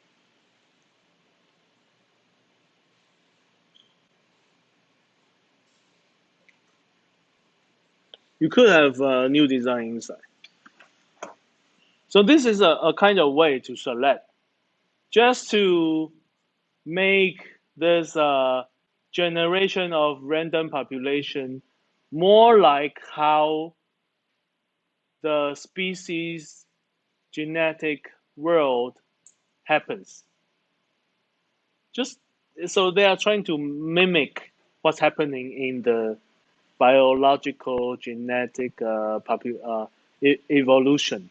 You could have a new design inside. So this is a kind of way to select, just to make this generation of random population more like how the species genetic world happens. Just so they are trying to mimic what's happening in the biological genetic evolution.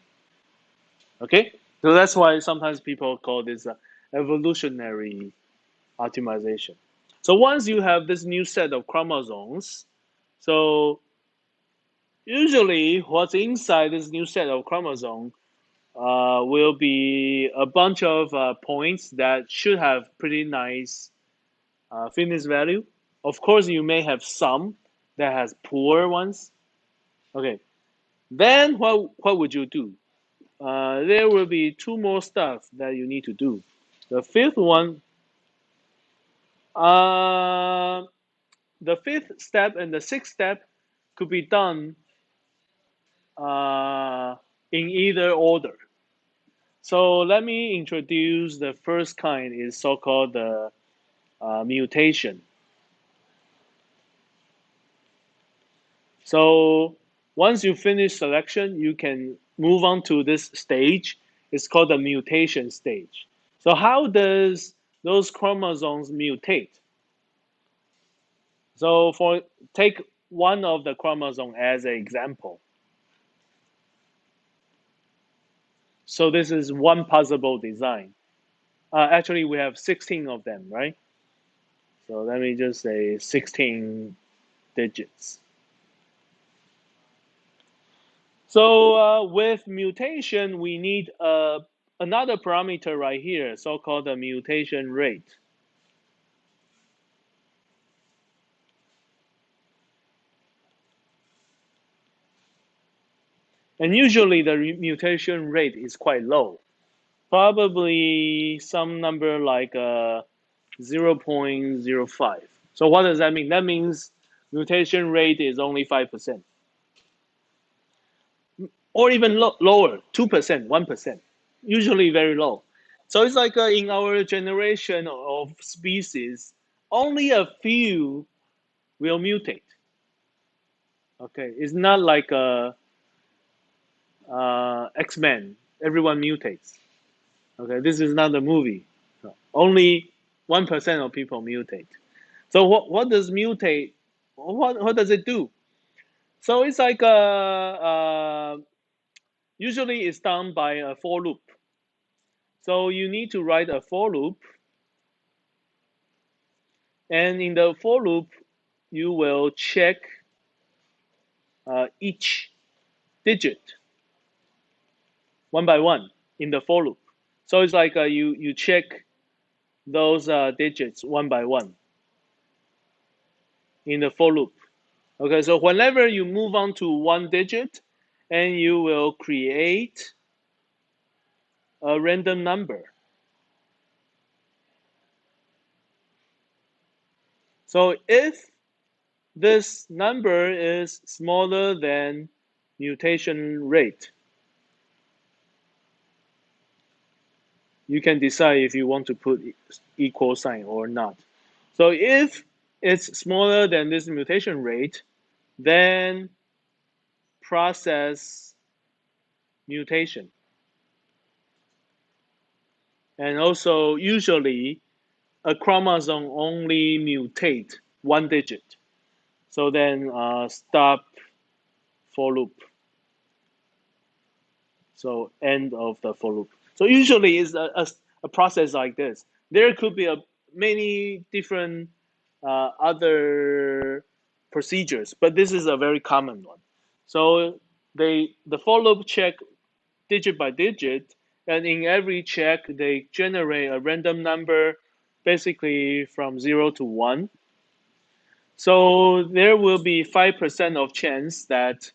Okay, so that's why sometimes people call this evolutionary optimization. So once you have this new set of chromosomes, so usually what's inside this new set of chromosomes will be a bunch of points that should have pretty nice fitness value. Of course, you may have some that has poor ones. Okay, then what would you do? There will be two more stuff that you need to do. The fifth one, uh, the fifth step and the sixth step could be done uh, in either order. So let me introduce the first kind is so-called the mutation. So once you finish selection, you can move on to this stage. It's called the mutation stage. So how does those chromosomes mutate? So for take one of the chromosome as an example. So this is one possible design. Actually, we have 16 of them, right? So let me just say 16 digits. So with mutation, we need another parameter right here, so-called the mutation rate. And usually the mutation rate is quite low, probably some number like 0.05. So what does that mean? That means mutation rate is only 5%, or even lower, 2%, 1%, usually very low. So it's like in our generation of species, only a few will mutate. Okay, it's not like X-Men. Everyone mutates. Okay, this is not a movie. No. Only 1% of people mutate. So what does mutate? What does it do? So it's like usually it's done by a for loop. So you need to write a for loop, and in the for loop, you will check each digit one by one in the for loop. So it's like you check those digits one by one in the for loop. Okay, so whenever you move on to one digit, and you will create a random number. So if this number is smaller than mutation rate, you can decide if you want to put equal sign or not. So if it's smaller than this mutation rate, then process mutation. And also usually a chromosome only mutate one digit. So then stop for loop. So end of the for loop. So usually it's a process like this. There could be many different other procedures, but this is a very common one. So the for loop check digit by digit, and in every check they generate a random number, basically from 0 to 1. So there will be 5% of chance that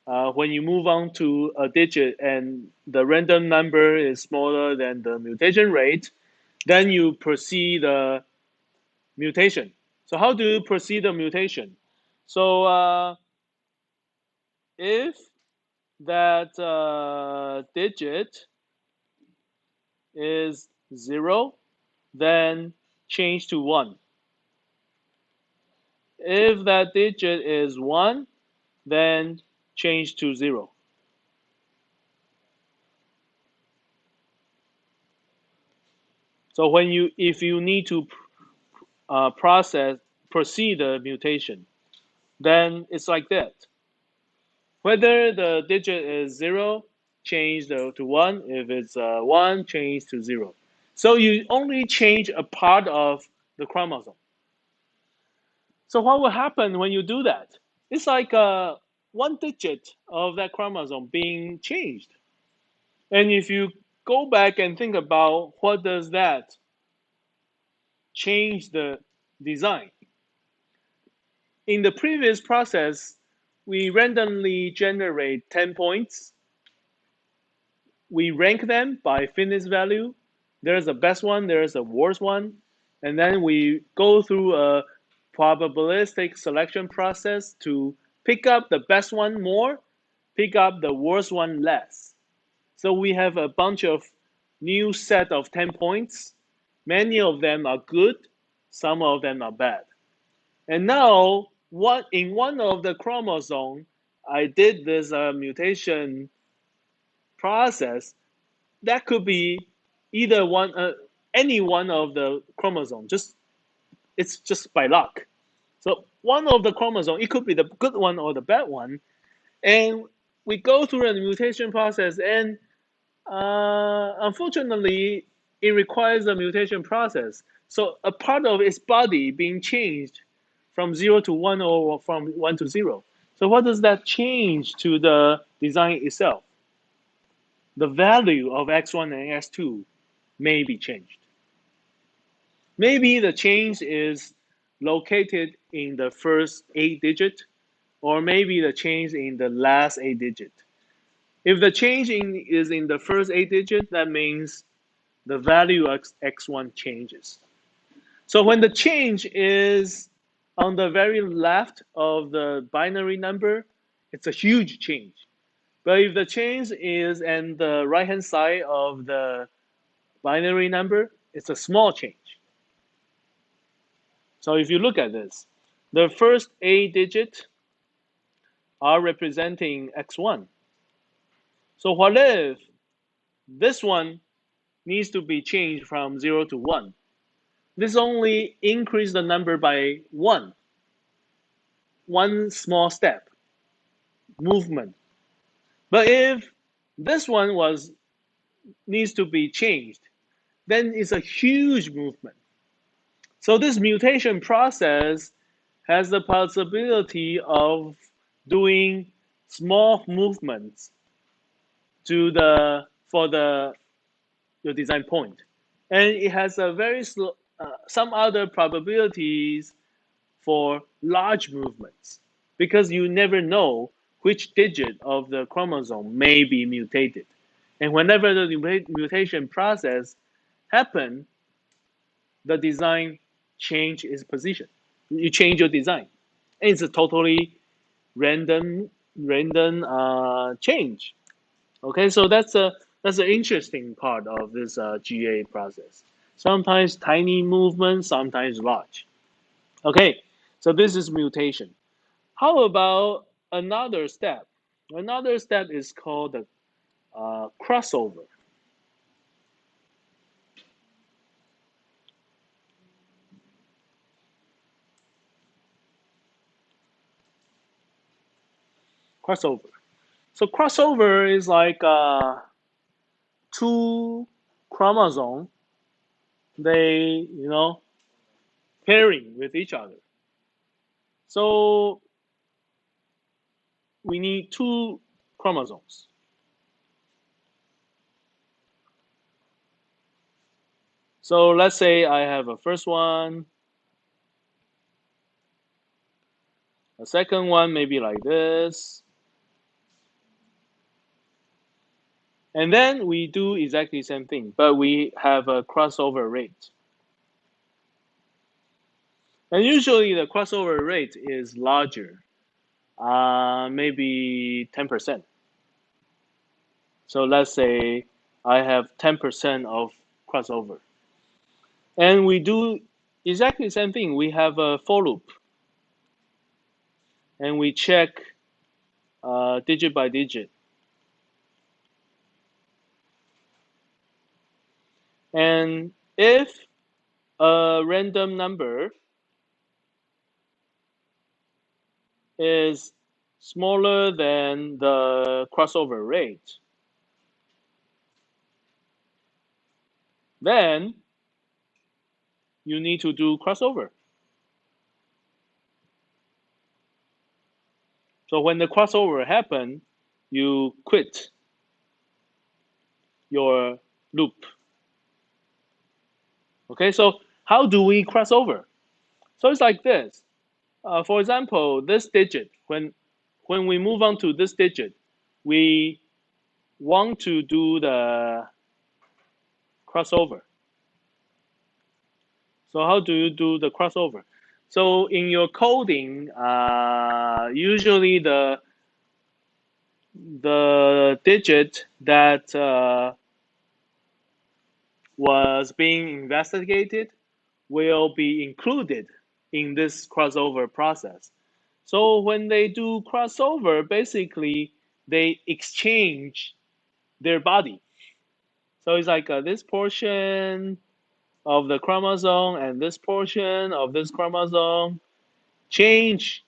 when you move on to a digit and the random number is smaller than the mutation rate, then you proceed the mutation. So how do you proceed the mutation? So if that digit is 0, then change to 1. If that digit is 1, then change to 0. So if you need to proceed the mutation, then it's like that. Whether the digit is 0, change to 1. If it's 1, change to 0. So you only change a part of the chromosome. So what will happen when you do that? It's like one digit of that chromosome being changed. And if you go back and think about what does that change the design. In the previous process, we randomly generate 10 points. We rank them by fitness value. There's a best one, there's a worst one. And then we go through a probabilistic selection process to pick up the best one more, pick up the worst one less. So we have a bunch of new set of 10 points. Many of them are good, some of them are bad. And now, in one of the chromosome, I did this mutation process. That could be either any one of the chromosome. It's just by luck. So one of the chromosome, it could be the good one or the bad one, and we go through a mutation process, and unfortunately, it requires a mutation process. So a part of its body being changed from 0 to 1 or from 1 to 0. So what does that change to the design itself? The value of x1 and x2 may be changed. Maybe the change is located in the first 8 digit, or maybe the change in the last 8 digit. If the change is in the first 8 digit, that means the value of x1 changes. So when the change is on the very left of the binary number, it's a huge change. But if the change is on the right-hand side of the binary number, it's a small change. So if you look at this, the first 8 digits are representing x1. So what if this one needs to be changed from 0 to 1? This only increases the number by 1. One small step, movement. But if this one needs to be changed, then it's a huge movement. So this mutation process has the possibility of doing small movements for your design point, and it has a very slow, some other probabilities for large movements, because you never know which digit of the chromosome may be mutated. And whenever the mutation process happens, the design change its position. You change your design. And it's a totally random change. Okay, so that's an interesting part of this GA process. Sometimes tiny movement, sometimes large. Okay, so this is mutation. How about another step? Another step is called the crossover. Crossover. So crossover is like two chromosomes, they pairing with each other. So we need two chromosomes. So let's say I have a first one, a second one, maybe like this. And then we do exactly the same thing, but we have a crossover rate. And usually the crossover rate is larger maybe 10%. So let's say I have 10% of crossover. And we do exactly the same thing. We have a for loop. And we check digit by digit. And if a random number is smaller than the crossover rate, then you need to do crossover. So when the crossover happens, you quit your loop. Okay, so how do we cross over? So it's like this. For example, this digit, when we move on to this digit, we want to do the crossover. So how do you do the crossover? So in your coding, usually the digit that was being investigated will be included in this crossover process. So when they do crossover, basically they exchange their body. So it's like this portion of the chromosome and this portion of this chromosome change.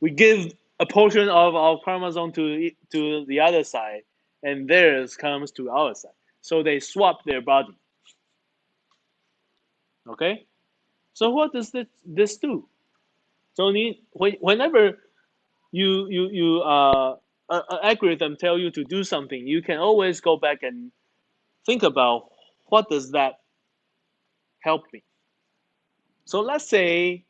We give a portion of our chromosome to the other side, and theirs comes to our side. So they swap their body. Okay. So what does this do? So whenever an algorithm tell you to do something, you can always go back and think about what does that help me. So let's say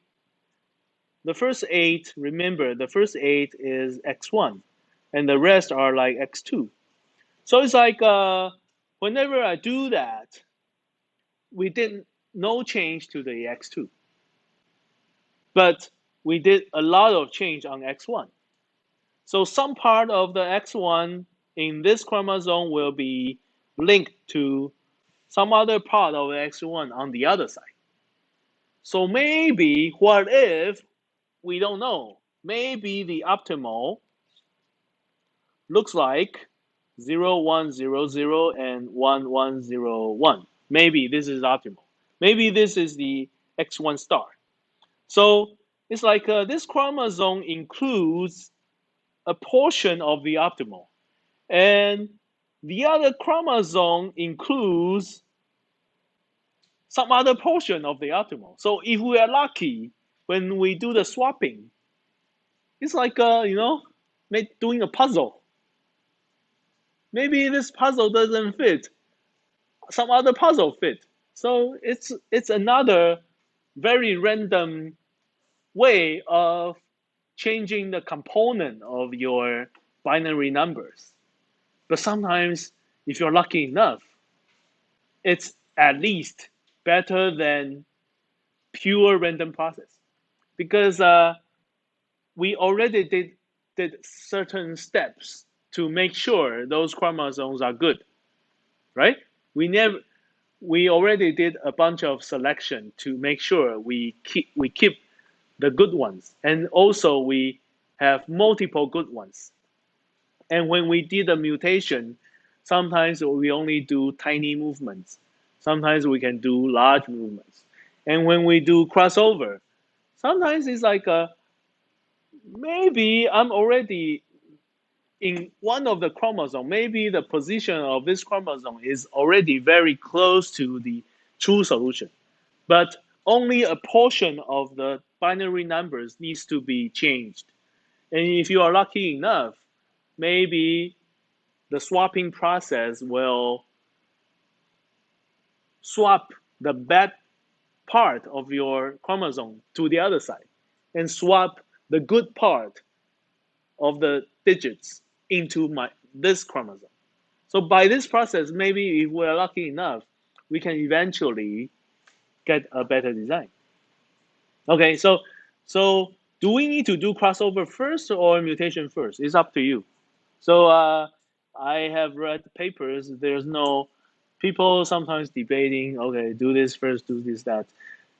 the first 8, remember the first 8 is x1 and the rest are like x2. So it's like whenever I do that, we did no change to the x2, but we did a lot of change on x1. So some part of the x1 in this chromosome will be linked to some other part of the x1 on the other side. So maybe, what if, we don't know. Maybe the optimal looks like 0, 1, 0, 0 and 1, 1, 0, 1. Maybe this is optimal. Maybe this is the x1 star. So it's like this chromosome includes a portion of the optimal. And the other chromosome includes some other portion of the optimal. So if we are lucky, when we do the swapping, it's like doing a puzzle. Maybe this puzzle doesn't fit, some other puzzle fit. So it's another very random way of changing the component of your binary numbers. But sometimes, if you're lucky enough, it's at least better than pure random process, because we already did certain steps to make sure those chromosomes are good, right? We already did a bunch of selection to make sure we keep the good ones, and also we have multiple good ones. And when we did a mutation, sometimes we only do tiny movements. Sometimes we can do large movements. And when we do crossover, sometimes it's like maybe I'm already in one of the chromosome. Maybe the position of this chromosome is already very close to the true solution. But only a portion of the binary numbers needs to be changed. And if you are lucky enough, maybe the swapping process will swap the bad part of your chromosome to the other side and swap the good part of the digits into this chromosome. So by this process, maybe if we're lucky enough, we can eventually get a better design. Okay, so do we need to do crossover first or mutation first? It's up to you. So I have read papers. There's no people sometimes debating. Okay, do this first, do this that.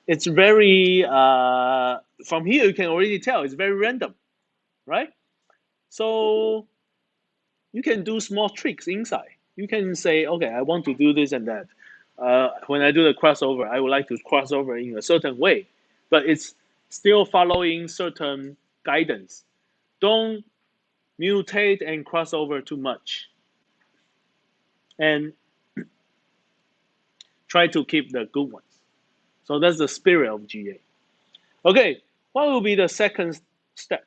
It's very from here you can already tell it's very random, right? So you can do small tricks inside. You can say, okay, I want to do this and that. When I do the crossover, I would like to cross over in a certain way, but it's still following certain guidance. Don't mutate and cross over too much, and try to keep the good ones. So that's the spirit of GA. Okay, what will be the second step?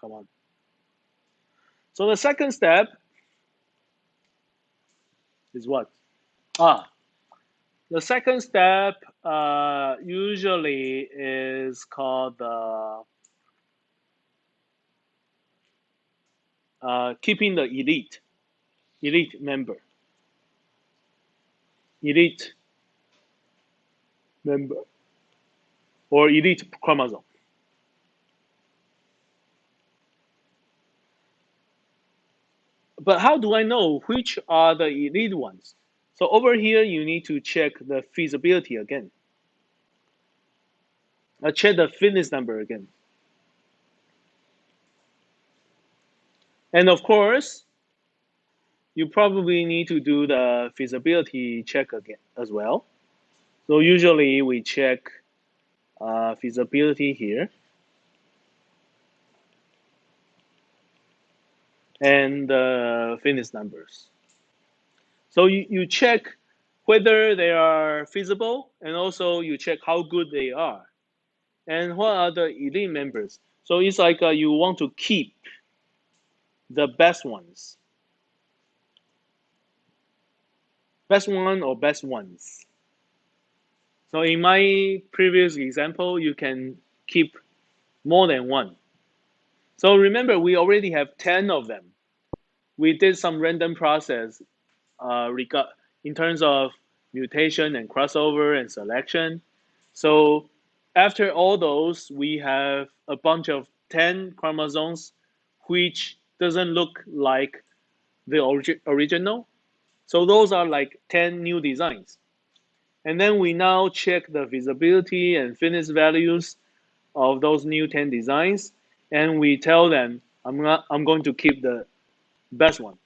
Come on. So the second step is what? Ah, the second step usually is called keeping the elite member, elite member, or elite chromosome. But how do I know which are the elite ones? So over here, you need to check the feasibility again. Check the fitness number again. And of course, you probably need to do the feasibility check again as well. So usually we check feasibility here and the fitness numbers. So you check whether they are feasible, and also you check how good they are and what are the elite members. So it's like you want to keep the best ones, best one or best ones. So in my previous example, you can keep more than one. So remember, we already have 10 of them. We did some random process in terms of mutation and crossover and selection. So after all those, we have a bunch of 10 chromosomes, which doesn't look like the original. So those are like 10 new designs. And then we now check the feasibility and fitness values of those new 10 designs. And we tell them, I'm going to keep the best one.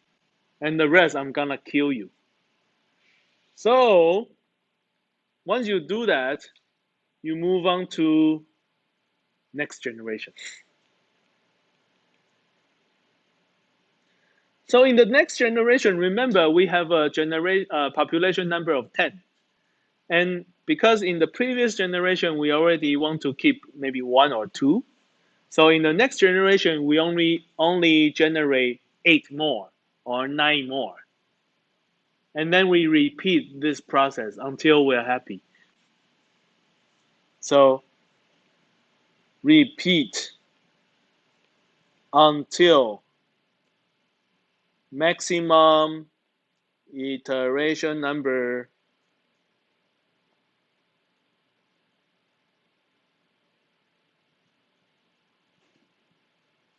And the rest, I'm going to kill you. So once you do that, you move on to next generation. So in the next generation, remember we have a population number of 10. And because in the previous generation, we already want to keep maybe one or two. So in the next generation, we only generate 8 more or 9 more. And then we repeat this process until we're happy. So repeat until maximum iteration number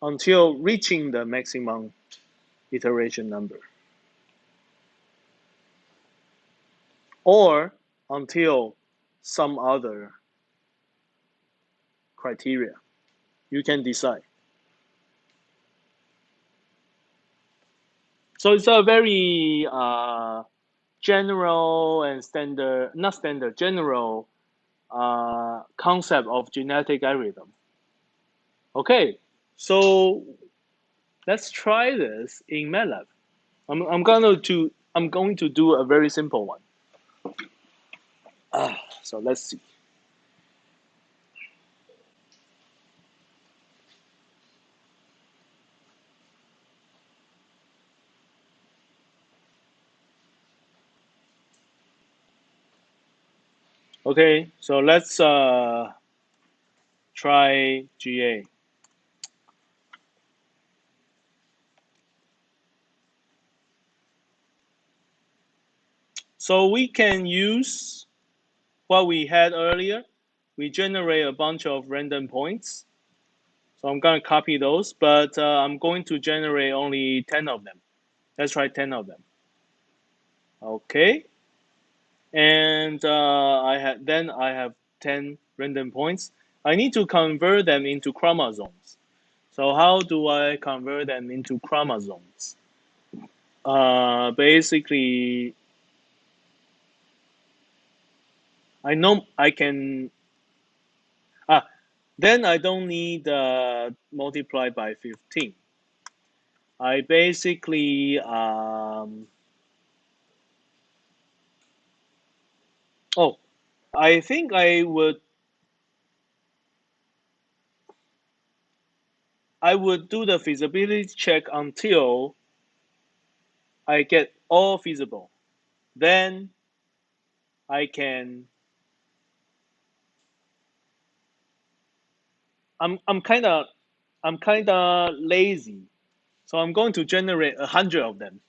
until reaching the maximum iteration number, or until some other criteria. You can decide. So it's a very general and standard, not standard, general concept of genetic algorithm. Okay, so let's try this in MATLAB. I'm going to do a very simple one. So let's see. Okay, so let's try GA. So we can use what we had earlier, we generate a bunch of random points. So I'm going to copy those, but I'm going to generate only 10 of them. Let's try 10 of them. Okay. And I have 10 random points. I need to convert them into chromosomes. So how do I convert them into chromosomes? Basically, I know I can. Then I don't need multiply by 15. I basically oh, I think I would do the feasibility check until I get all feasible. Then I can. I'm kind of lazy, so I'm going to generate 100 of them.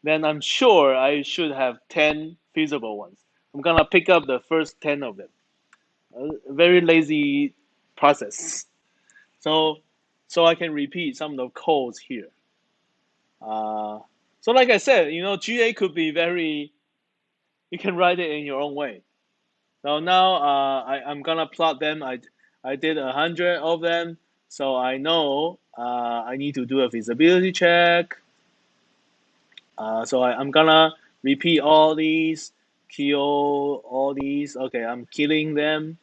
Then I'm sure I should have 10 feasible ones. I'm gonna pick up the first 10 of them. A very lazy process. So, so I can repeat some of the codes here. Uh, so like I said, GA could be very. You can write it in your own way. So now I'm gonna plot them. I did 100 of them, so I know I need to do a feasibility check. So I'm gonna repeat all these, kill all these. Okay, I'm killing them.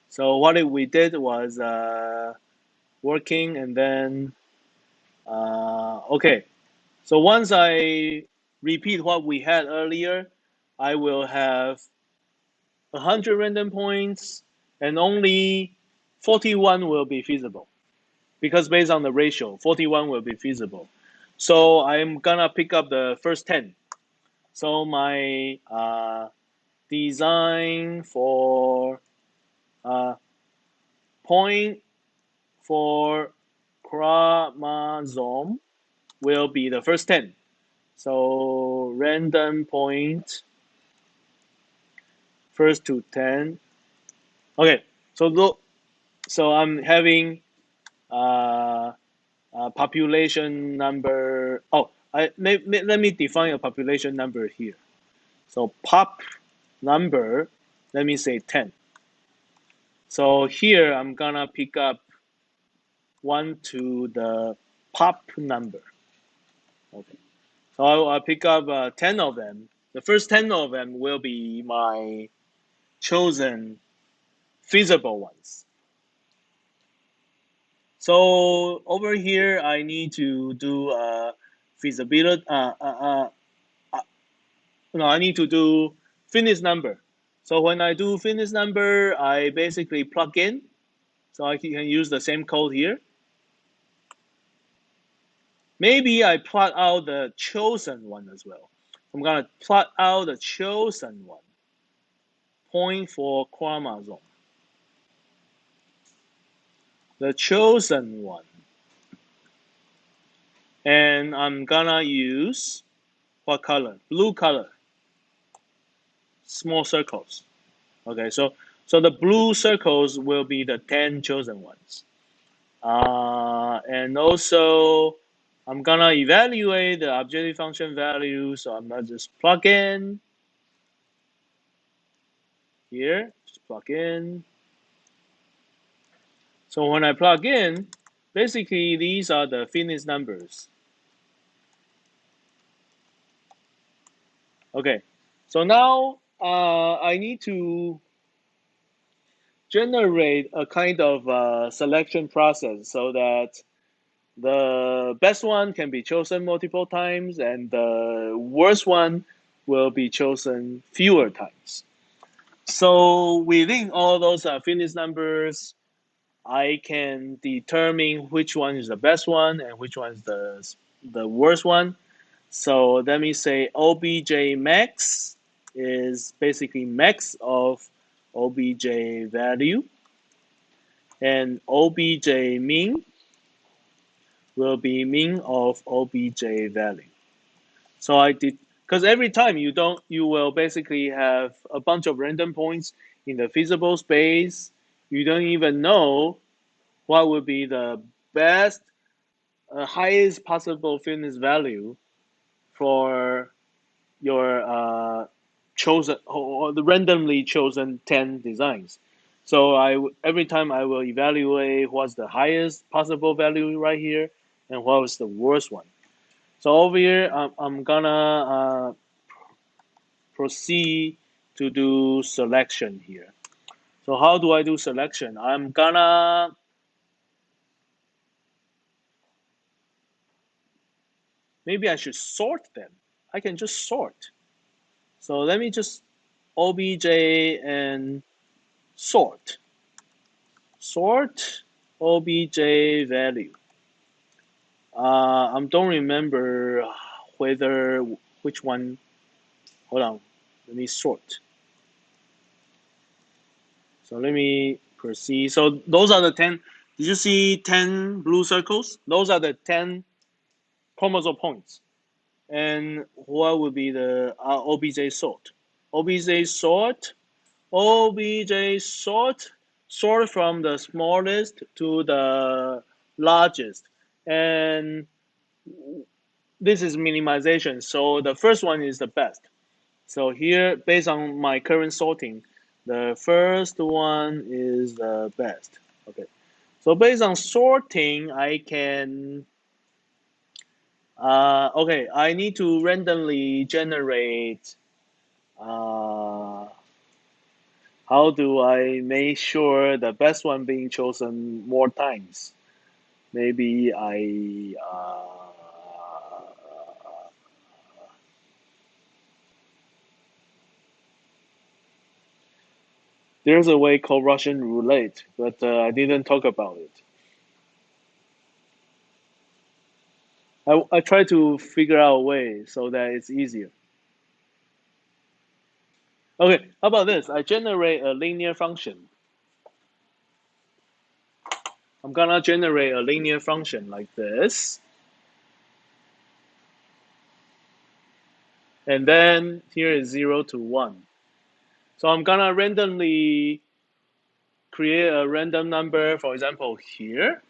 So what we did was working, and then okay. So once I repeat what we had earlier, I will have 100 random points, and only 41 will be feasible. Because based on the ratio, 41 will be feasible. So I'm gonna pick up the first 10. So my design for point for chromosome will be the first 10. So random point first to 10. Okay, so I'm having population number. Oh, let me define a population number here. So pop number, let me say 10. So here I'm gonna pick up 1 to the pop number. Okay. So I'll pick up 10 of them. The first 10 of them will be my chosen feasible ones. So over here, I need to do feasibility. No, I need to do finish number. So when I do finish number, I basically plug in. So I can use the same code here. Maybe I plot out the chosen one as well. I'm gonna plot out the chosen one. Point for chromosome. The chosen one. And I'm gonna use what color? Blue color. Small circles. Okay, so the blue circles will be the 10 chosen ones. And also, I'm gonna evaluate the objective function value. So I'm gonna just plug in here. Just plug in. So when I plug in, basically these are the finish numbers. Okay, so now I need to generate a kind of selection process so that the best one can be chosen multiple times and the worst one will be chosen fewer times. So within all those finish numbers, I can determine which one is the best one and which one is the worst one. So let me say obj max is basically max of obj value, and obj mean will be mean of obj value. So because every time you will basically have a bunch of random points in the feasible space. You don't even know what would be the best, highest possible fitness value for your chosen or the randomly chosen 10 designs. So every time I will evaluate what's the highest possible value right here and what was the worst one. So over here, I'm gonna proceed to do selection here. So how do I do selection? Maybe I should sort them. I can just sort. So let me just obj and sort. Sort obj value. I don't remember which one. Hold on. Let me sort. So let me proceed. So those are the 10. Did you see 10 blue circles? Those are the 10 chromosome points. And what would be the obj sort? Obj sort. Obj sort from the smallest to the largest. And this is minimization. So the first one is the best. So here, based on my current sorting, the first one is the best. Okay. So based on sorting, I can, okay, I need to randomly generate, how do I make sure the best one being chosen more times? Maybe there's a way called Russian roulette, but I didn't talk about it. I try to figure out a way so that it's easier. Okay, how about this? I generate a linear function. I'm gonna generate a linear function like this. And then here is 0 to 1. So I'm gonna randomly create a random number, for example, here.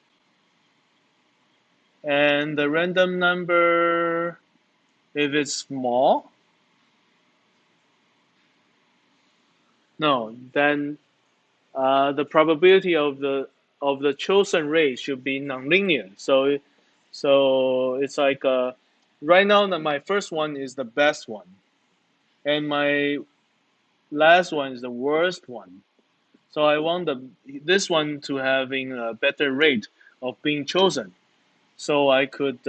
And the random number, if it's small, no, then the probability of the chosen rate should be nonlinear. So it's like right now that my first one is the best one, and my last one is the worst one. So I want this one to having a better rate of being chosen. So I could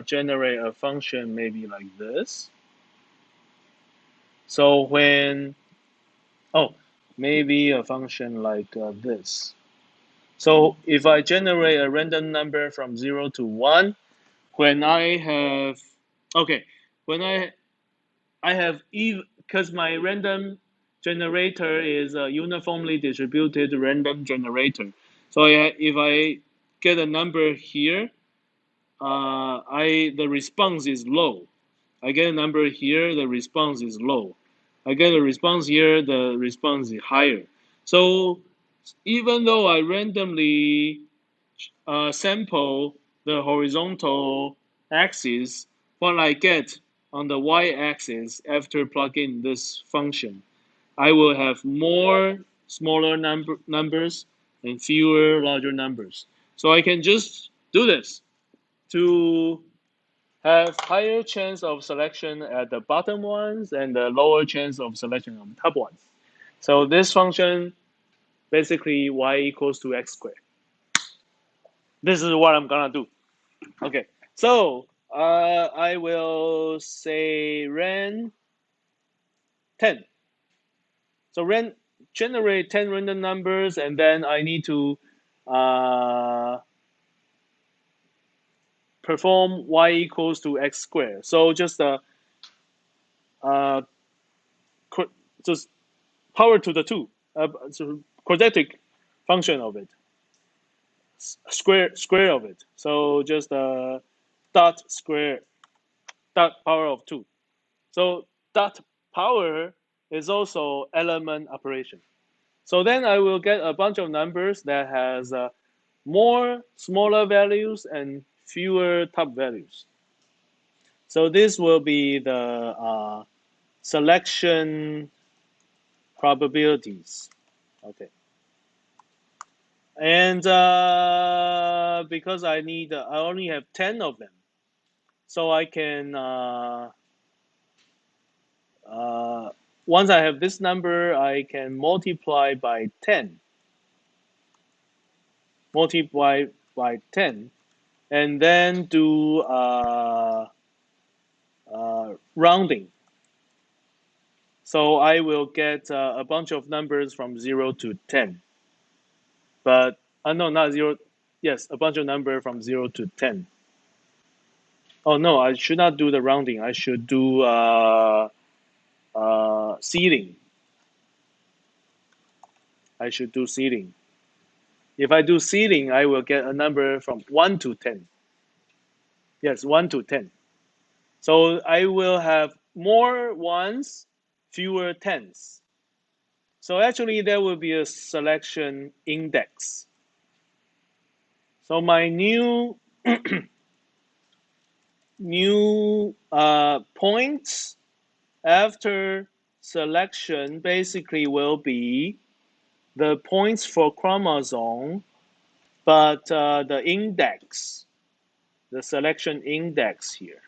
generate a function maybe like this. So when oh maybe a function like this. So if I generate a random number from 0 to 1, when I have, okay, when I have, because my random generator is a uniformly distributed random generator. So if I get a number here, the response is low. I get a number here, the response is low. I get a response here, the response is higher. So even though I randomly sample the horizontal axis, what I get on the y-axis after plugging this function, I will have more smaller numbers and fewer larger numbers. So I can just do this to have higher chance of selection at the bottom ones and the lower chance of selection on the top ones. So this function basically y equals to x squared. This is what I'm gonna do. Okay, so I will say ran 10. So ran generate 10 random numbers, and then I need to uh, perform y equals to x squared. So just uh, just power to the 2, so quadratic function of it, square of it. So just dot square dot power of 2. So dot power is also element operation. So then I will get a bunch of numbers that has more smaller values and fewer top values. So this will be the selection probabilities. Okay. And because I only have 10 of them, so I can, uh, once I have this number, I can multiply by 10, multiply by 10, and then do rounding. So I will get a bunch of numbers from 0 to 10. But, no, not 0. Yes, a bunch of numbers from 0 to 10. Oh, no, I should not do the rounding. I should do seeding. I should do seeding. If I do seeding, I will get a number from 1 to 10. Yes, 1 to 10. So I will have more ones, fewer tens. So actually, there will be a selection index. So my new points after selection basically will be the points for chromosome, but the index, the selection index here.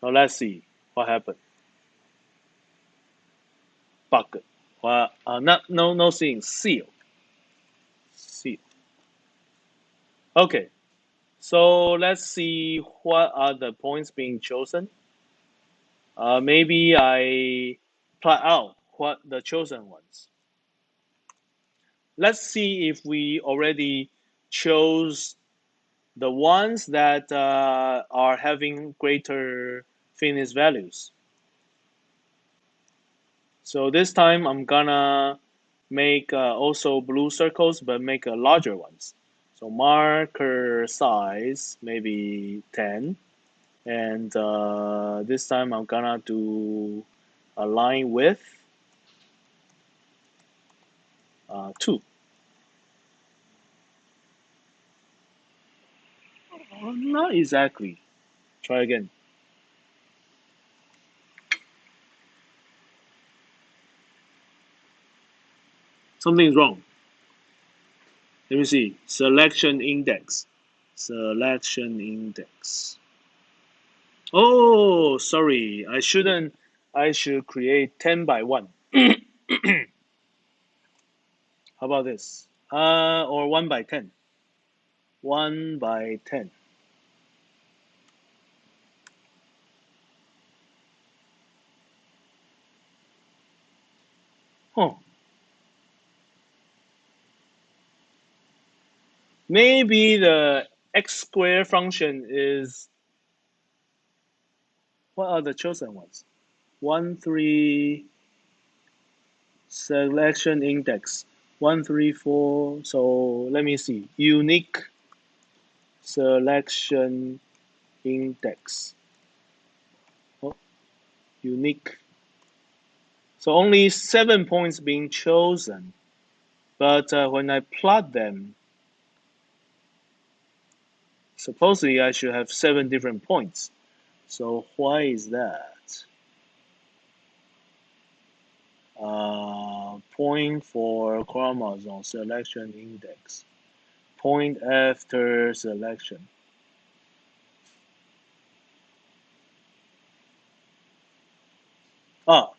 So let's see what happened. Bucket. Well, no seeing. Seal. Seal. Okay. So let's see what are the points being chosen. Maybe I plot out what the chosen ones. Let's see if we already chose the ones that are having greater fitness values. So this time I'm gonna make also blue circles, but make larger ones. So marker size maybe 10, and this time I'm gonna do a line width 2. Oh, not exactly. Try again. Something's wrong. Let me see. Selection index. Selection index. Oh, sorry. I shouldn't. I should create 10 by 1. How about this? Or 1 by 10. 1 by 10. Oh, maybe the x square function is. What are the chosen ones? 1, 3, selection index. 1, 3, 4. So let me see. Unique selection index. Oh, unique. So only 7 points being chosen. But when I plot them, supposedly I should have 7 different points. So why is that? Point for chromosome selection index. Point after selection. Ah,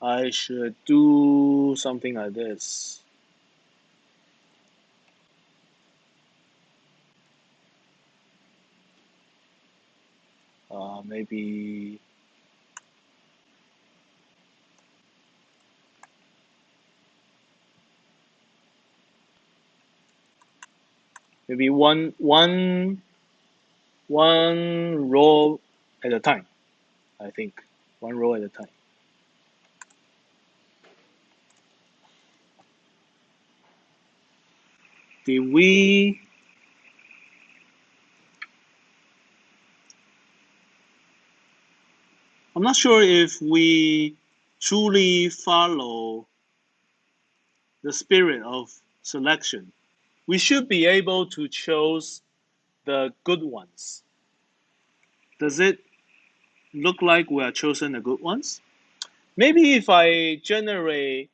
I should do something like this. Maybe one row at a time. I think 1 row at a time. Did we I'm not sure if we truly follow the spirit of selection. We should be able to choose the good ones. Does it look like we are choosing the good ones? Maybe if I generate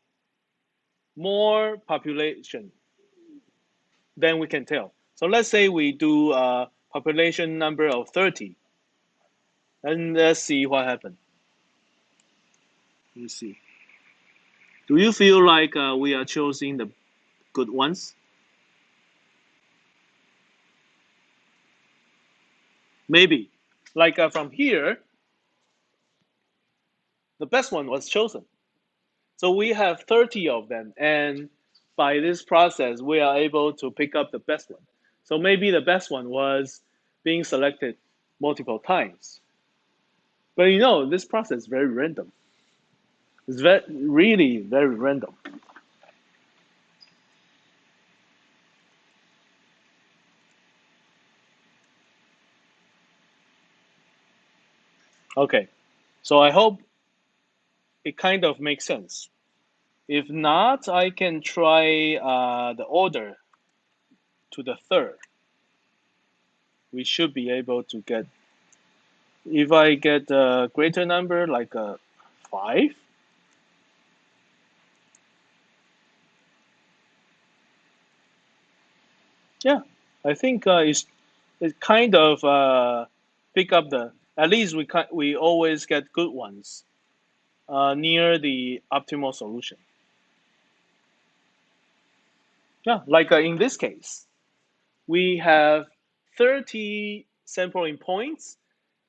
more population, then we can tell. So let's say we do a population number of 30, and let's see what happens. Let me see. Do you feel like we are choosing the good ones? Maybe. Like from here, the best one was chosen. So we have 30 of them, and by this process, we are able to pick up the best one. So maybe the best one was being selected multiple times. But this process is very random. It's really very random. Okay, so I hope it kind of makes sense. If not, I can try the order to the third. We should be able to get, if I get a greater number like 5, yeah, I think it kind of pick up the, at least we always get good ones near the optimal solution. Yeah, like in this case, we have 30 sampling points,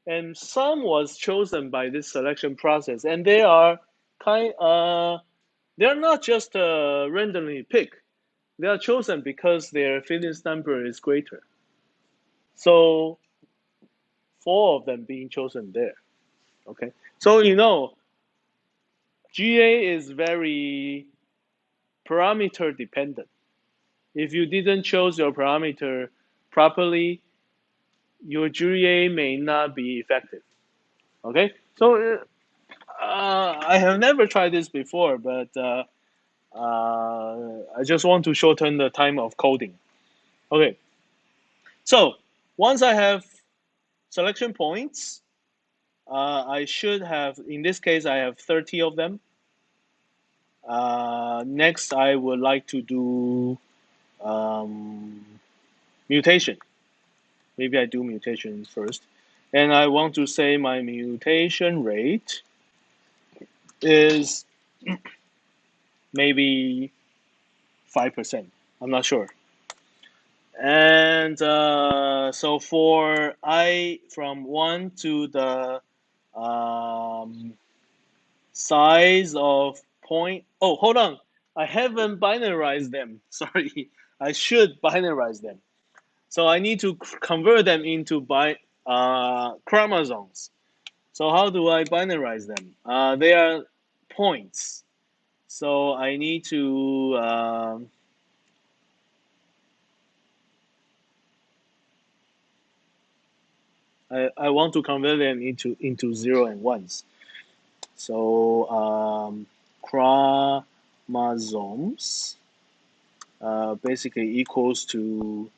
and some was chosen by this selection process, and they are they're not just randomly picked. They are chosen because their fitness number is greater. So 4 of them being chosen there. Okay, so GA is very parameter dependent. If you didn't choose your parameter properly, your GA may not be effective. Okay, so I have never tried this before, but I just want to shorten the time of coding. Okay, so once I have selection points, I should have, in this case, I have 30 of them. Next, I would like to do mutation. Maybe I do mutation first. And I want to say my mutation rate is maybe 5%. I'm not sure. And so for I from 1 to the size of point. Oh, hold on. I haven't binarized them. Sorry. I should binarize them. So I need to convert them into chromosomes. So how do I binarize them? They are points. So I need to I want to convert them into 0 and 1s. So chromosomes basically equals to,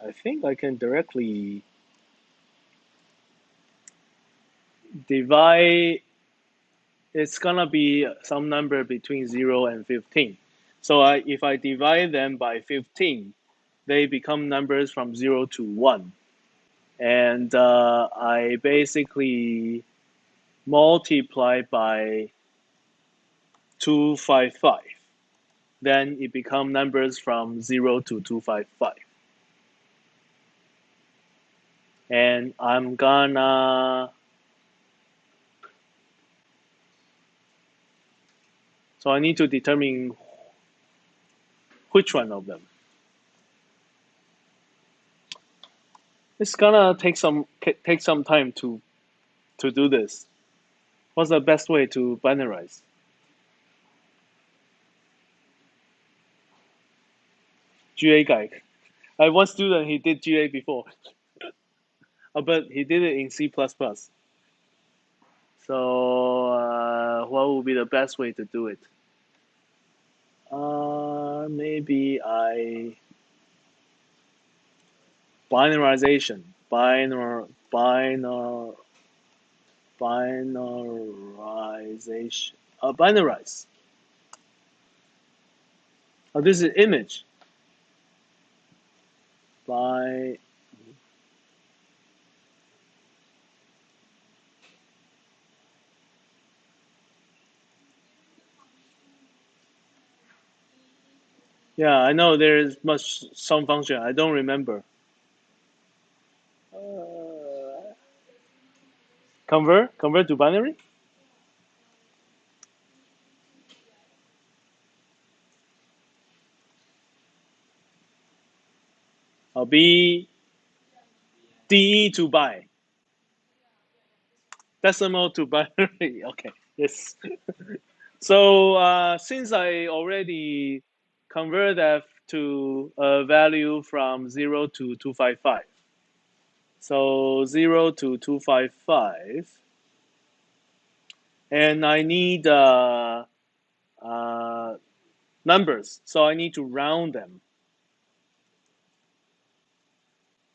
I think I can directly divide. It's gonna be some number between 0 and 15. So if I divide them by 15, they become numbers from 0 to 1. And I basically multiply by 255. Then it becomes numbers from 0 to 255. And I'm gonna, so I need to determine which one of them. It's gonna take some time to do this. What's the best way to binarize? GA guy. I have one student, he did GA before, but he did it in C++. So what would be the best way to do it? Maybe binarization, binarization, binarize. Oh, this is image. By yeah, I know there is some function. I don't remember. Convert to binary. B DE to bi. Decimal to binary. Okay, yes. So since I already convert that to a value from 0 to 255, so 0 to 255, and I need numbers, so I need to round them.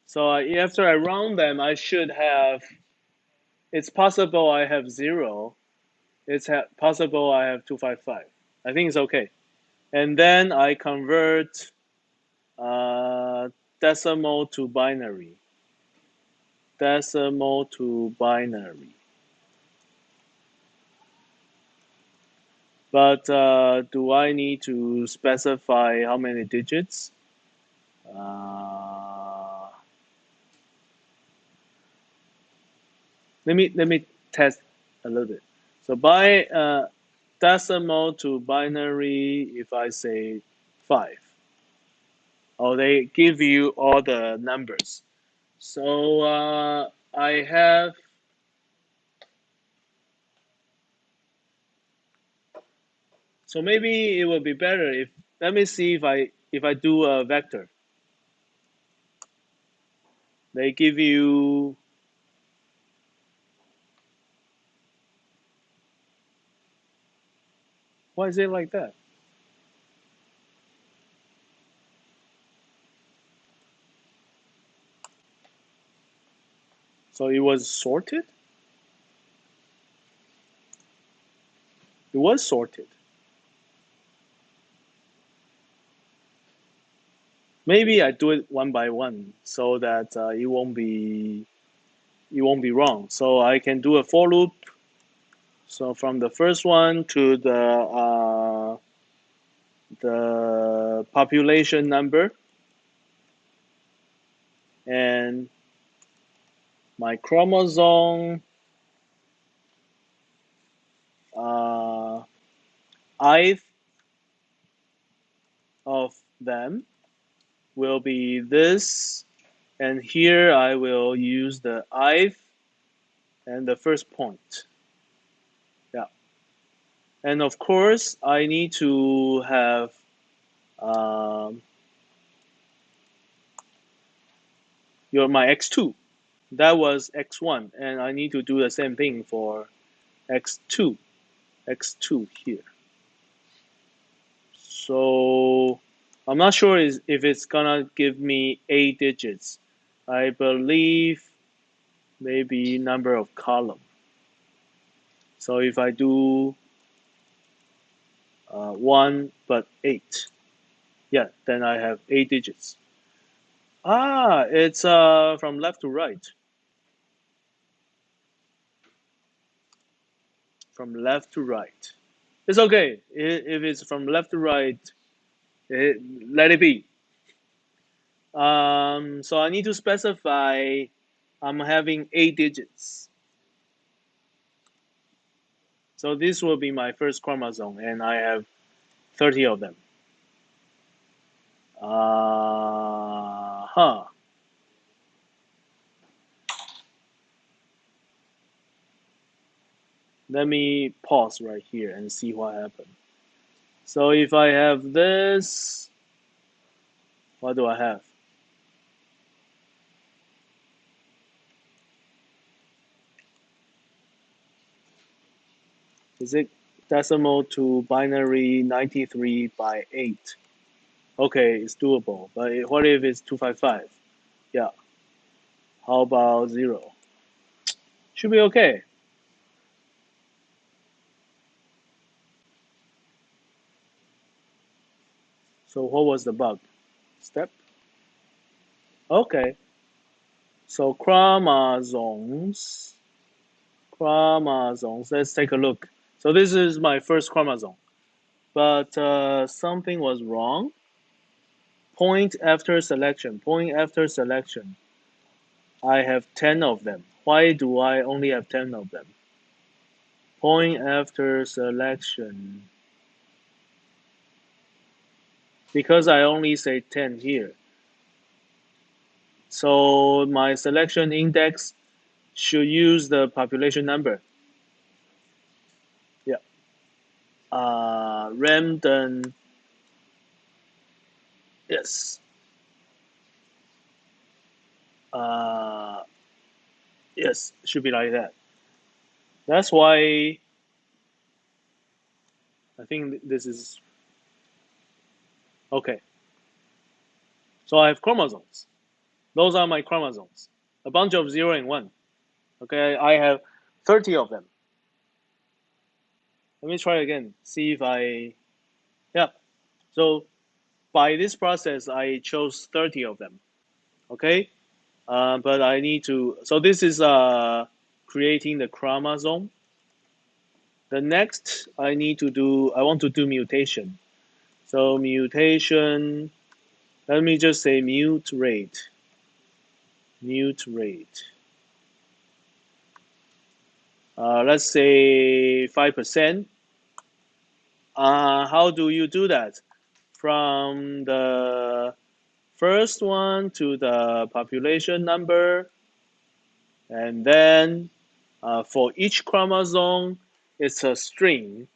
So after I round them, I should have, it's possible I have 0, it's possible I have 255. I think it's okay. And then I convert decimal to binary. Decimal to binary. But do I need to specify how many digits? Let me test a little bit. So by decimal to binary, if I say 5, they give you all the numbers. So I have, so maybe it would be better if, let me see if I do a vector. They give you, why is it like that? So it was sorted? It was sorted. Maybe I do it one by one so that it won't be wrong. So I can do a for loop. So from the first one to the population number, and my chromosome ith of them will be this, and here I will use the ith and the first point. Yeah, and of course I need to have my x2. That was x1, and I need to do the same thing for x2 here. So I'm not sure if it's gonna give me 8 digits. I believe maybe number of column. So if I do 1 but 8, yeah, then I have 8 digits. It's from left to right. From left to right. It's okay. If it's from left to right, let it be. So I need to specify I'm having 8 digits. So this will be my first chromosome, and I have 30 of them. Let me pause right here and see what happens. So if I have this, What do I have? Is it decimal to binary 93 by 8? Okay, it's doable. But what if it's 255? Yeah. How about 0? Should be okay. So what was the bug? Step? Okay. So chromosomes. Let's take a look. So this is my first chromosome. But something was wrong. Point after selection. I have 10 of them. Why do I only have 10 of them? Point after selection. Because I only say 10 here. So my selection index should use the population number. Yeah. Random. Yes. Uh, yes, should be like that. That's why I think this is okay. So I have chromosomes. Those are my chromosomes. A bunch of 0 and 1. Okay, I have 30 of them. Let me try again. See if I. Yeah. So by this process, I chose 30 of them. Okay. But I need to. So this is creating the chromosome. The next I need to do. I want to do mutation. So mutation. Let me just say mute rate. Mute rate. Let's say 5%. How do you do that? From the first one to the population number, and then for each chromosome, it's a string.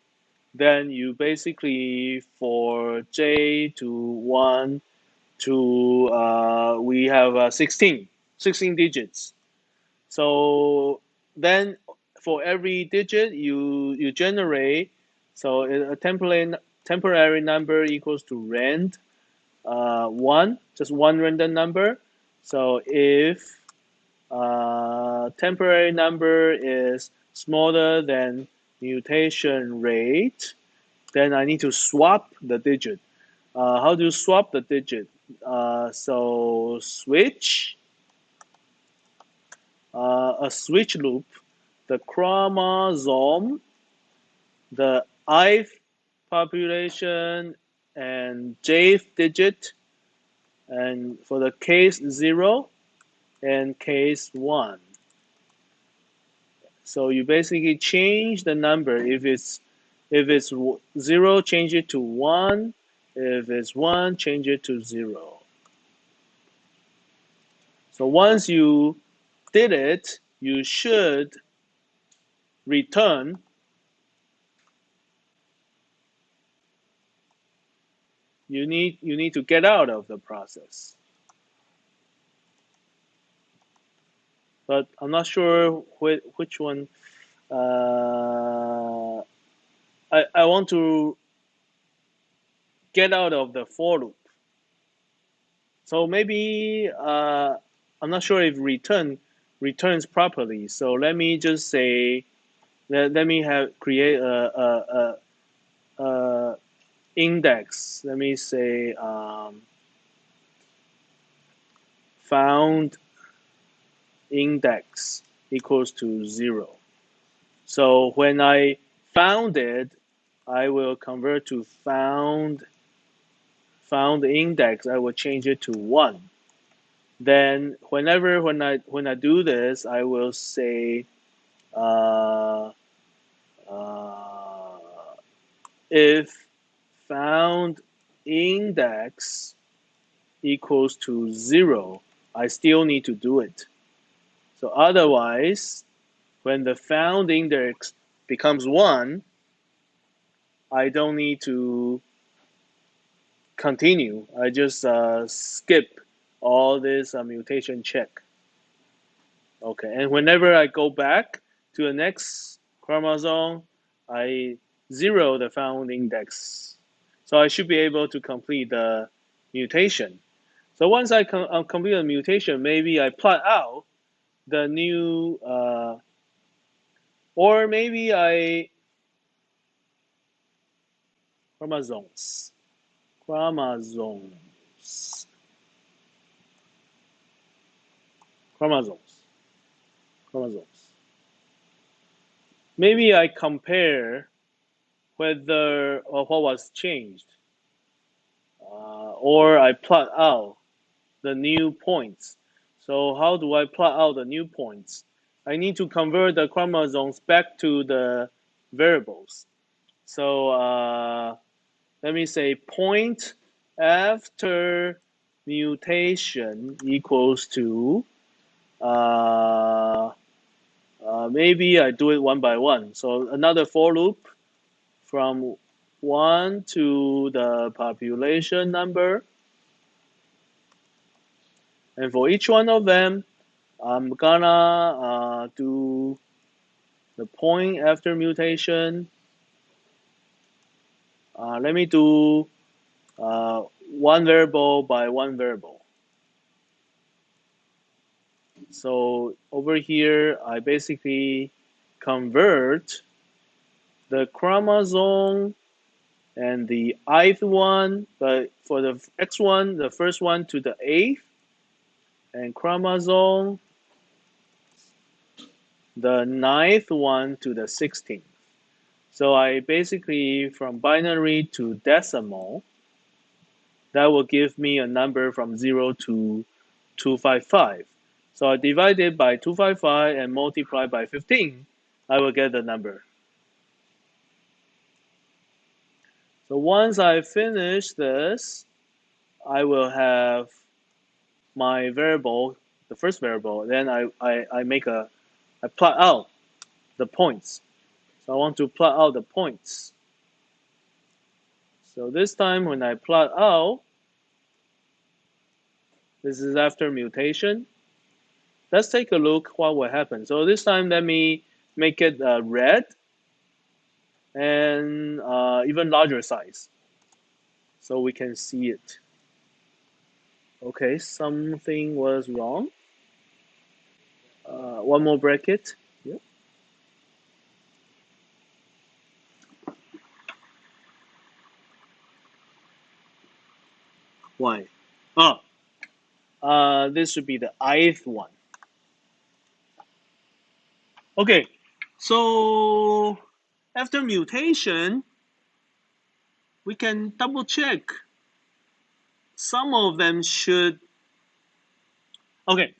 Then you basically, for J to 1 to, we have 16 digits. So then for every digit you generate, so a temporary number equals to rand one, just one random number. So if temporary number is smaller than mutation rate, then I need to swap the digit. How do you swap the digit? So switch, a switch loop, the chromosome, the ith population, and jth digit, and for the case 0 and case 1. So you basically change the number. If it's 0, change it to 1. If it's 1, change it to 0. So once you did it, you should return. You need to get out of the process. But I'm not sure which one. I want to get out of the for loop. So maybe I'm not sure if returns properly. So let me just say let me create a index. Let me say found index equals to 0. So when I found it, I will convert to found index. I will change it to 1. Then when I do this, I will say uh, uh, if found index equals to 0, I still need to do it. So otherwise, when the found index becomes 1, I don't need to continue. I just skip all this mutation check. Okay, and whenever I go back to the next chromosome, I zero the found index. So I should be able to complete the mutation. So once I complete the mutation, maybe I plot out the new, or maybe I chromosomes, chromosomes, chromosomes, chromosomes. Maybe I compare whether or what was changed, or I plot out the new points. So how do I plot out the new points? I need to convert the chromosomes back to the variables. So let me say point after mutation equals to, maybe I do it one by one. So another for loop from 1 to the population number. And for each one of them, I'm gonna do the point after mutation. Let me do one variable by one variable. So over here, I basically convert the chromosome and the ith one, but for the x1, the first one to the 8th, and chromosome, the 9th one to the 16th. So I basically, from binary to decimal, that will give me a number from 0 to 255. So I divide it by 255 and multiply by 15, I will get the number. So once I finish this, I will have my variable, the first variable, then I plot out the points. So I want to plot out the points. So this time when I plot out, this is after mutation. Let's take a look what will happen. So this time let me make it red and even larger size so we can see it. Okay, something was wrong. One more bracket. Yeah. Why? This should be the ith one. Okay, so after mutation, we can double check. Some of them should. Okay,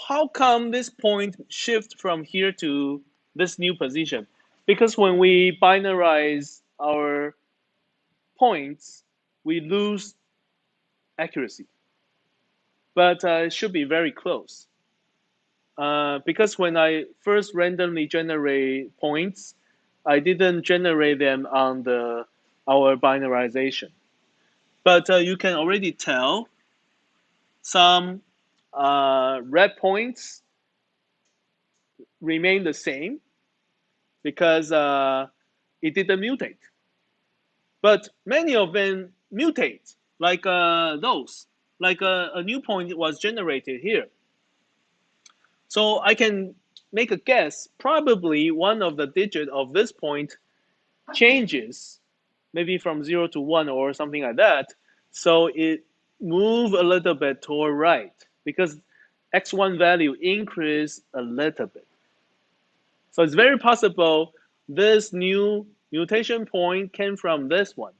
how come this point shift from here to this new position? Because when we binarize our points, we lose accuracy, but it should be very close. Because when I first randomly generate points, I didn't generate them on our binarization. But you can already tell some red points remain the same because it didn't mutate. But many of them mutate, like those. Like a new point was generated here. So I can make a guess. Probably one of the digits of this point changes, maybe from 0 to 1 or something like that. So it move a little bit toward right because x1 value increase a little bit. So it's very possible this new mutation point came from this one.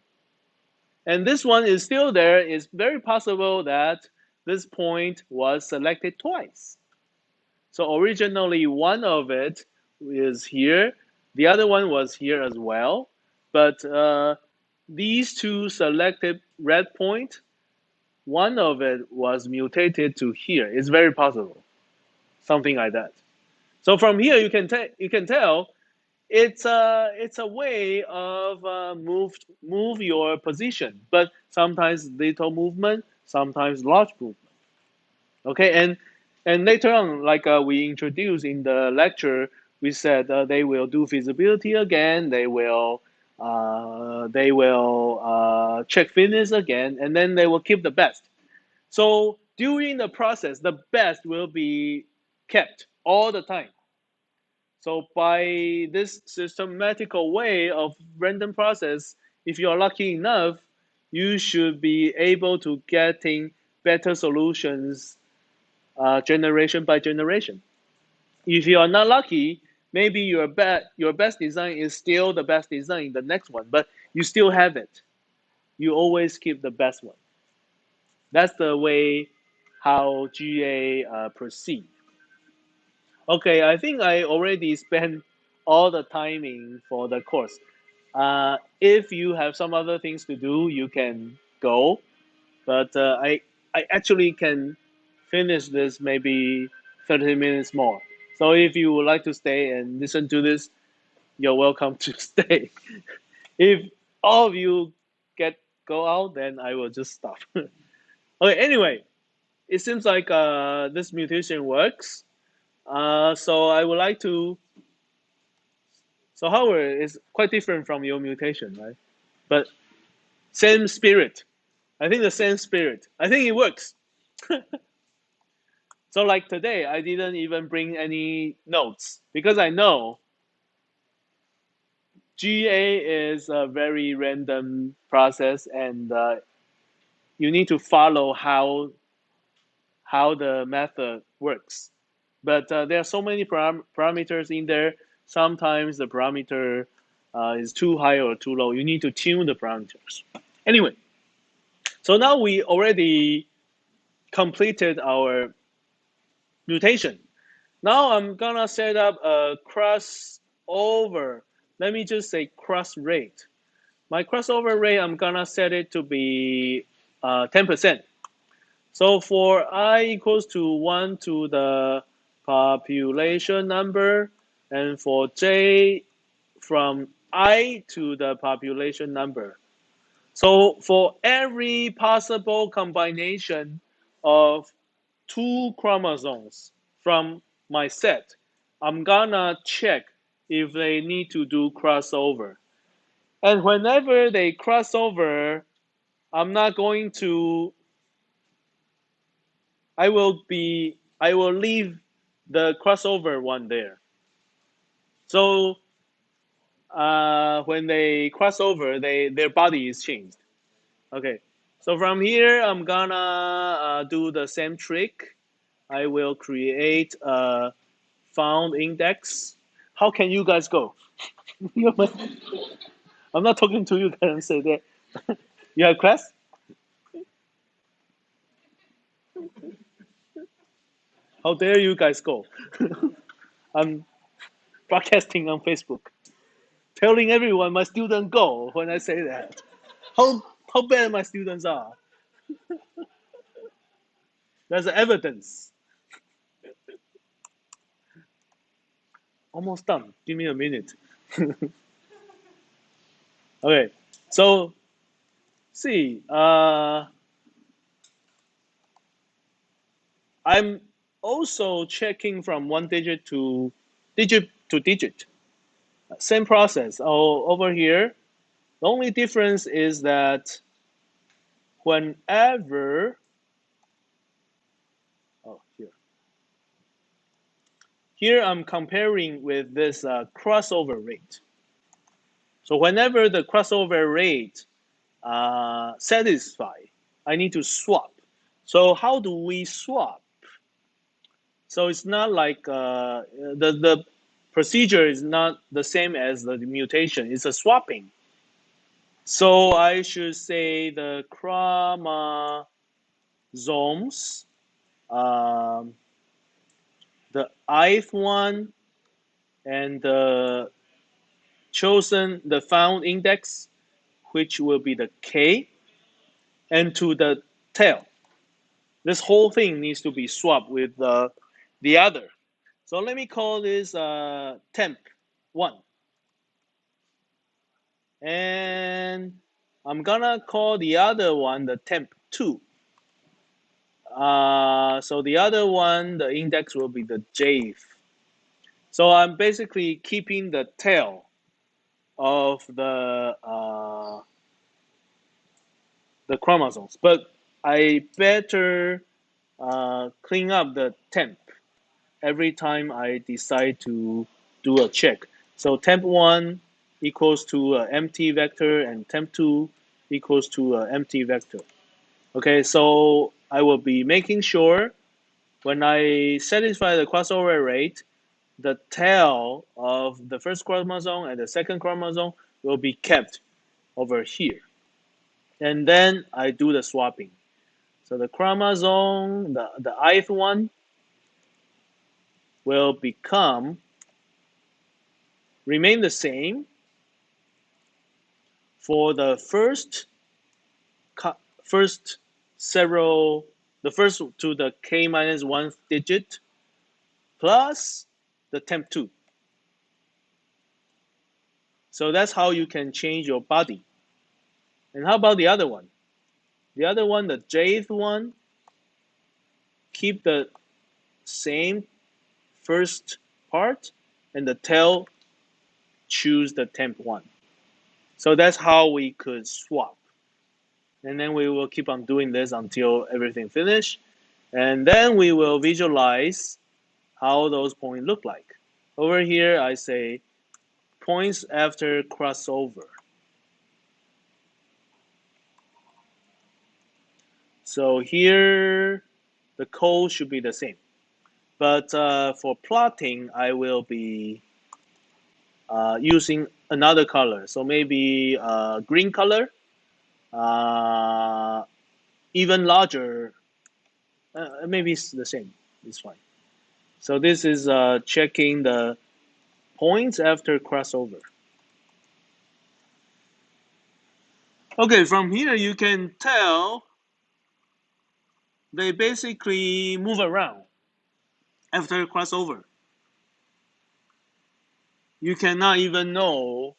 And this one is still there. It's very possible that this point was selected twice. So originally one of it is here. The other one was here as well. But these two selected red point, one of it was mutated to here. It's very possible. Something like that. So from here you can tell it's a way of move your position, but sometimes little movement, sometimes large movement. Okay, and later on, like we introduced in the lecture, we said they will do feasibility again. They will check fitness again, and then they will keep the best. So during the process, the best will be kept all the time. So by this systematical way of random process, if you are lucky enough, you should be able to getting better solutions generation by generation. If you are not lucky, maybe your best design is still the best design in the next one, but you still have it. You always keep the best one. That's the way how GA proceed. Okay, I think I already spent all the timing for the course. If you have some other things to do, you can go. But I actually can finish this maybe 30 minutes more. So if you would like to stay and listen to this, you're welcome to stay. If all of you get go out, then I will just stop. Okay. Anyway, it seems like this mutation works. So I would like to. So Howard is quite different from your mutation, right? But same spirit. I think the same spirit. I think it works. So like today, I didn't even bring any notes because I know GA is a very random process, and you need to follow how the method works. But there are so many parameters in there. Sometimes the parameter is too high or too low. You need to tune the parameters. Anyway, so now we already completed our mutation. Now I'm gonna set up a crossover. Let me just say cross rate. My crossover rate, I'm gonna set it to be 10%. So for I equals to 1 to the population number, and for j from I to the population number. So for every possible combination of two chromosomes from my set, I'm gonna check if they need to do crossover. And whenever they cross over, I'm not going to, I will leave the crossover one there. So when they cross over, their body is changed. Okay. So from here, I'm gonna do the same trick. I will create a found index. How can you guys go? I'm not talking to you guys and say that. You have class? How dare you guys go? I'm broadcasting on Facebook, telling everyone my students go when I say that. How bad my students are. There's evidence. Almost done. Give me a minute. Okay. So see, I'm also checking from one digit to digit. Same process. Oh, over here, the only difference is that whenever, oh, here I'm comparing with this crossover rate. So whenever the crossover rate satisfy, I need to swap. So how do we swap? So it's not like the procedure is not the same as the mutation. It's a swapping. So I should say the chromosomes, um, the ith one, and the the found index, which will be the k, and to the tail. This whole thing needs to be swapped with the other. So let me call this temp 1. And I'm gonna call the other one the temp2. So the other one, the index will be the jth. So I'm basically keeping the tail of the chromosomes, but I better clean up the temp every time I decide to do a check. So temp1 equals to an empty vector and temp2 equals to an empty vector. Okay, so I will be making sure when I satisfy the crossover rate, the tail of the first chromosome and the second chromosome will be kept over here. And then I do the swapping. So the chromosome, the ith one, will remain the same for the first several, the first to the k minus 1 digit plus the temp2. So that's how you can change your body. And how about the other one? The other one, the jth one, keep the same first part, and the tail choose the temp1. So that's how we could swap. And then we will keep on doing this until everything finish. And then we will visualize how those points look like. Over here, I say points after crossover. So here, the code should be the same. But for plotting, I will be using another color. So maybe green color, even larger, maybe it's the same. It's fine. So this is checking the points after crossover. Okay, from here you can tell they basically move around after crossover. You cannot even know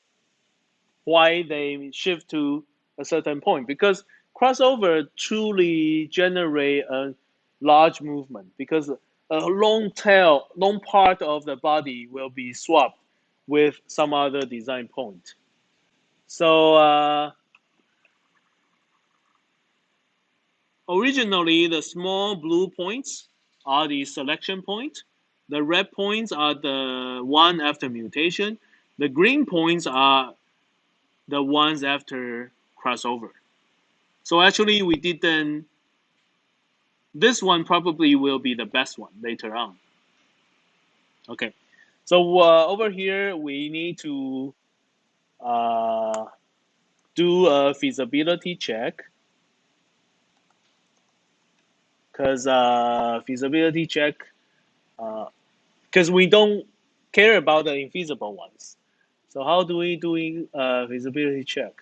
why they shift to a certain point because crossover truly generate a large movement because a long part of the body will be swapped with some other design point. So originally the small blue points are the selection point. The red points are the one after mutation. The green points are the ones after crossover. So actually we didn't, this one probably will be the best one later on. Okay, so over here we need to do a feasibility check because feasibility check, because we don't care about the infeasible ones. So how do we do feasibility check?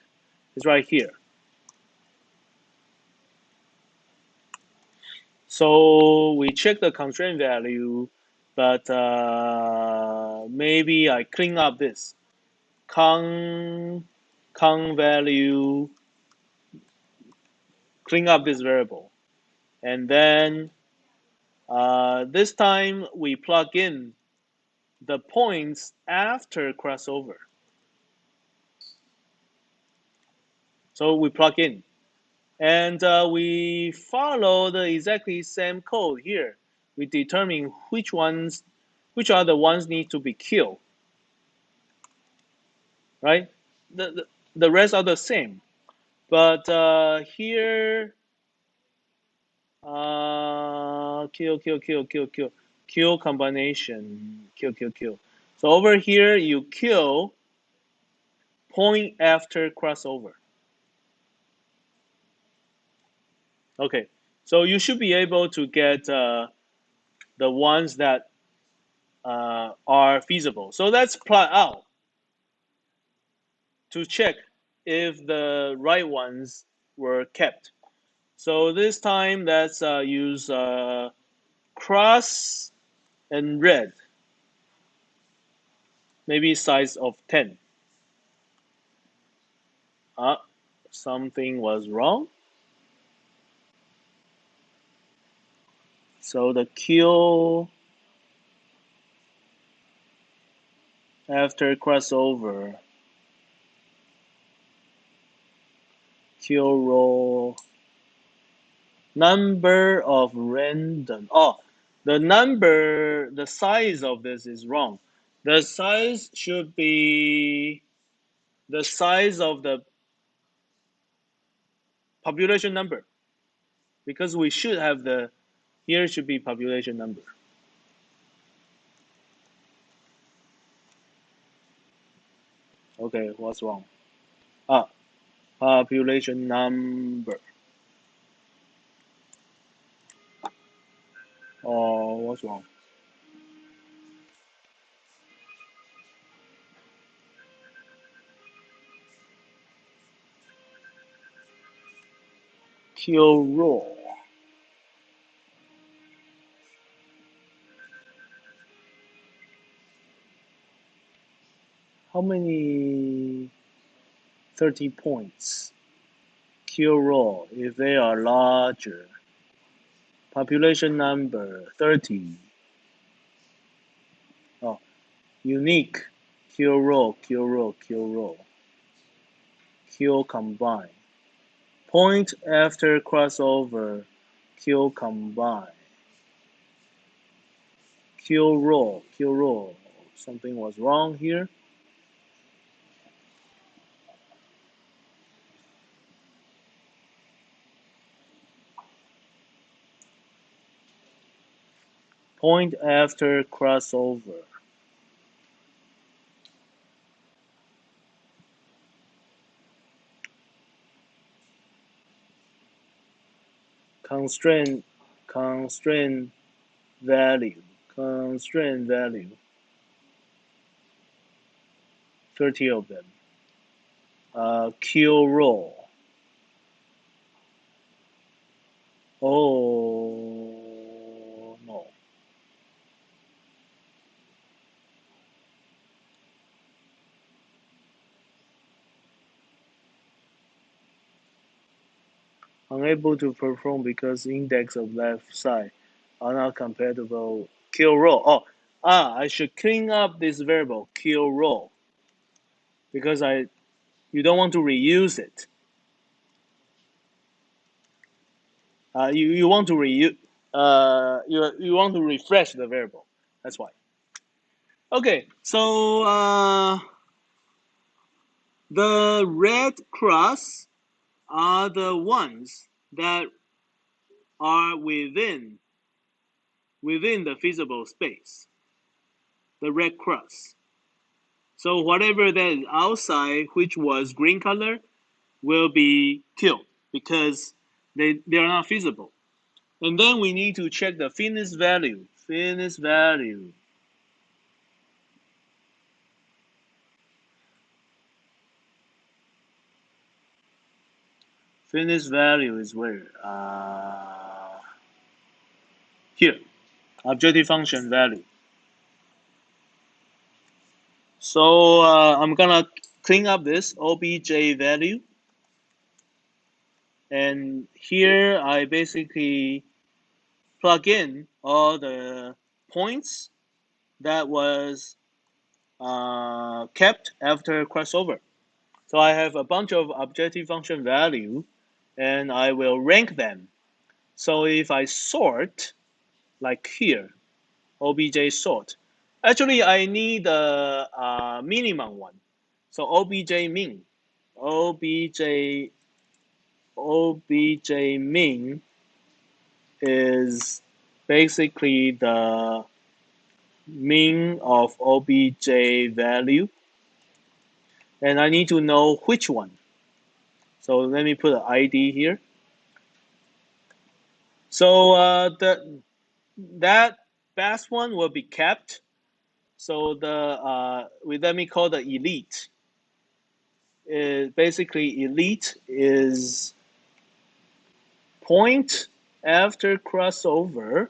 It's right here. So we check the constraint value, but maybe I clean up this con value, clean up this variable, and then this time we plug in the points after crossover. So we plug in, and we follow the exactly same code here. We determine which are the ones need to be killed, right? The rest are the same, but here, kill combination, kill. So over here, you kill point after crossover. Okay, so you should be able to get the ones that are feasible. So let's plot out to check if the right ones were kept. So this time, let's use cross and red, maybe size of 10. Something was wrong. So the Q after crossover, Q row number of random. Oh, the size of this is wrong. The size should be the size of the population number, because we should have here should be population number. Okay, what's wrong? Population number. Oh, what's wrong? Q row. How many 30 points? Q row, if they are larger. Population number 30. Oh, unique. Q row, Q row, Q row. Q combine. Point after crossover. Q combine. Q row, Q row. Something was wrong here. Point after crossover. Constraint value. Constraint value. 30 of them. Q row. Oh, no. Unable to perform because index of left side are not compatible. Q row. I should clean up this variable Q row, because you don't want to reuse it. You want to reuse. You want to refresh the variable. That's why. Okay, so the red cross are the ones that are within the feasible space. The red cross. So whatever that is outside, which was green color, will be killed because they are not feasible. And then we need to check the fitness value. Fitness value. Fitness value is where? Here. Objective function value. So I'm gonna clean up this OBJ value. And here I basically plug in all the points that was kept after crossover. So I have a bunch of objective function value, and I will rank them. So if I sort, like here, OBJ sort, actually I need a minimum one. So OBJ min, OBJ min is basically the mean of OBJ value, and I need to know which one. So let me put an ID here. So that best one will be kept. So let me call the elite. Basically, elite is point after crossover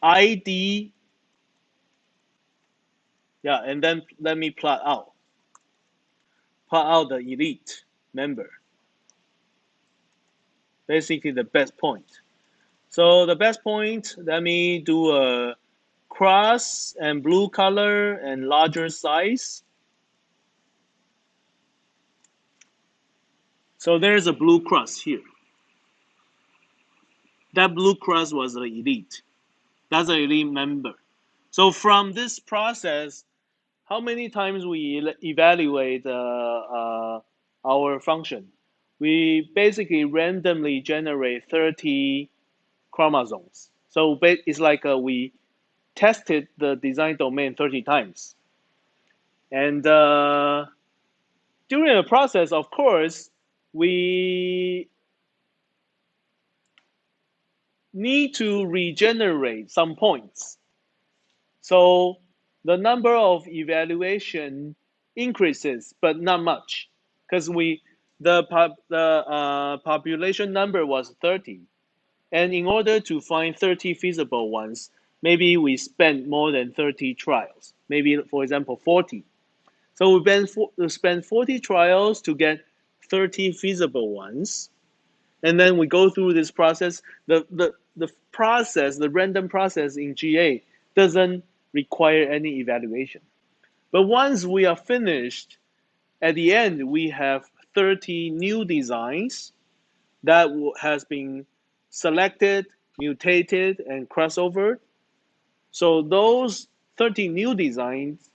ID. Yeah, and then let me plot out plot out the elite member. Basically the best point. So the best point, let me do a cross and blue color and larger size. So there's a blue cross here. That blue cross was the elite. That's an elite member. So from this process, how many times we evaluate our function? We basically randomly generate 30 chromosomes. So it's like we tested the design domain 30 times. And during the process, of course, we need to regenerate some points. So the number of evaluation increases, but not much, because the population number was 30, and in order to find 30 feasible ones, maybe we spend more than 30 trials. Maybe, for example, 40. So we spend 40 trials to get 30 feasible ones, and then we go through this process. The process, the random process in GA doesn't require any evaluation. But once we are finished, at the end, we have 30 new designs that has been selected, mutated, and crossover. So those 30 new designs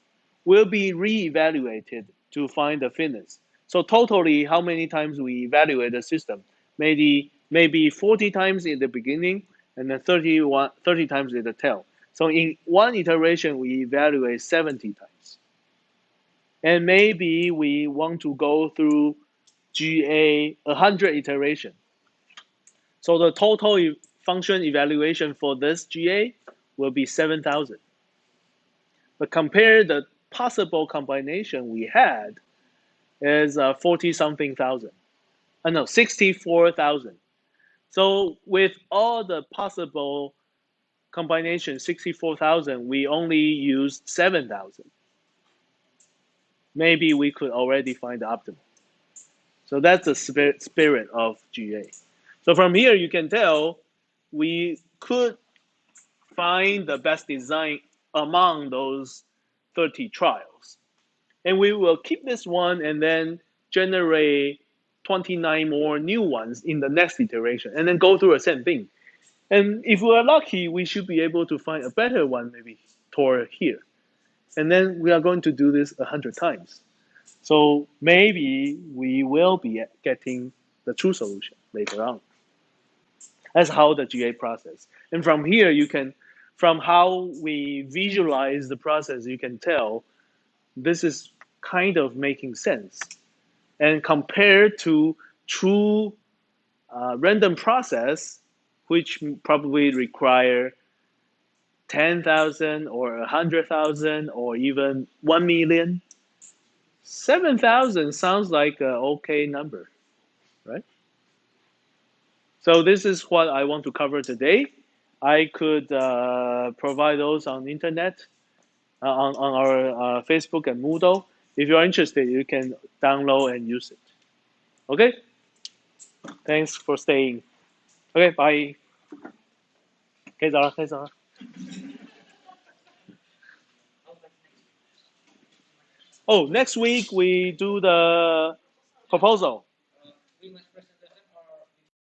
will be re-evaluated to find the fitness. So totally, how many times we evaluate the system? Maybe 40 times in the beginning, and then 30 times in the tail. So in one iteration, we evaluate 70 times. And maybe we want to go through GA 100 iteration. So the total function evaluation for this GA will be 7,000. But compare the possible combination we had is 40 something thousand. No, 64,000. So with all the possible combinations, 64,000, we only used 7,000. Maybe we could already find the optimal. So that's the spirit of GA. So from here, you can tell we could find the best design among those 30 trials. And we will keep this one and then generate 29 more new ones in the next iteration, and then go through the same thing. And if we are lucky, we should be able to find a better one maybe toward here. And then we are going to do this 100 times. So maybe we will be getting the true solution later on. That's how the GA process. And from here, from how we visualize the process, you can tell this is kind of making sense. And compared to true random process, which probably require 10,000 or 100,000 or even 1 million, 7,000 sounds like an okay number, right? So this is what I want to cover today. I could provide those on the internet, on our Facebook and Moodle. If you're interested, you can download and use it. Okay? Thanks for staying. Okay, bye. 可以走了，可以走了。Oh, next week we do the proposal.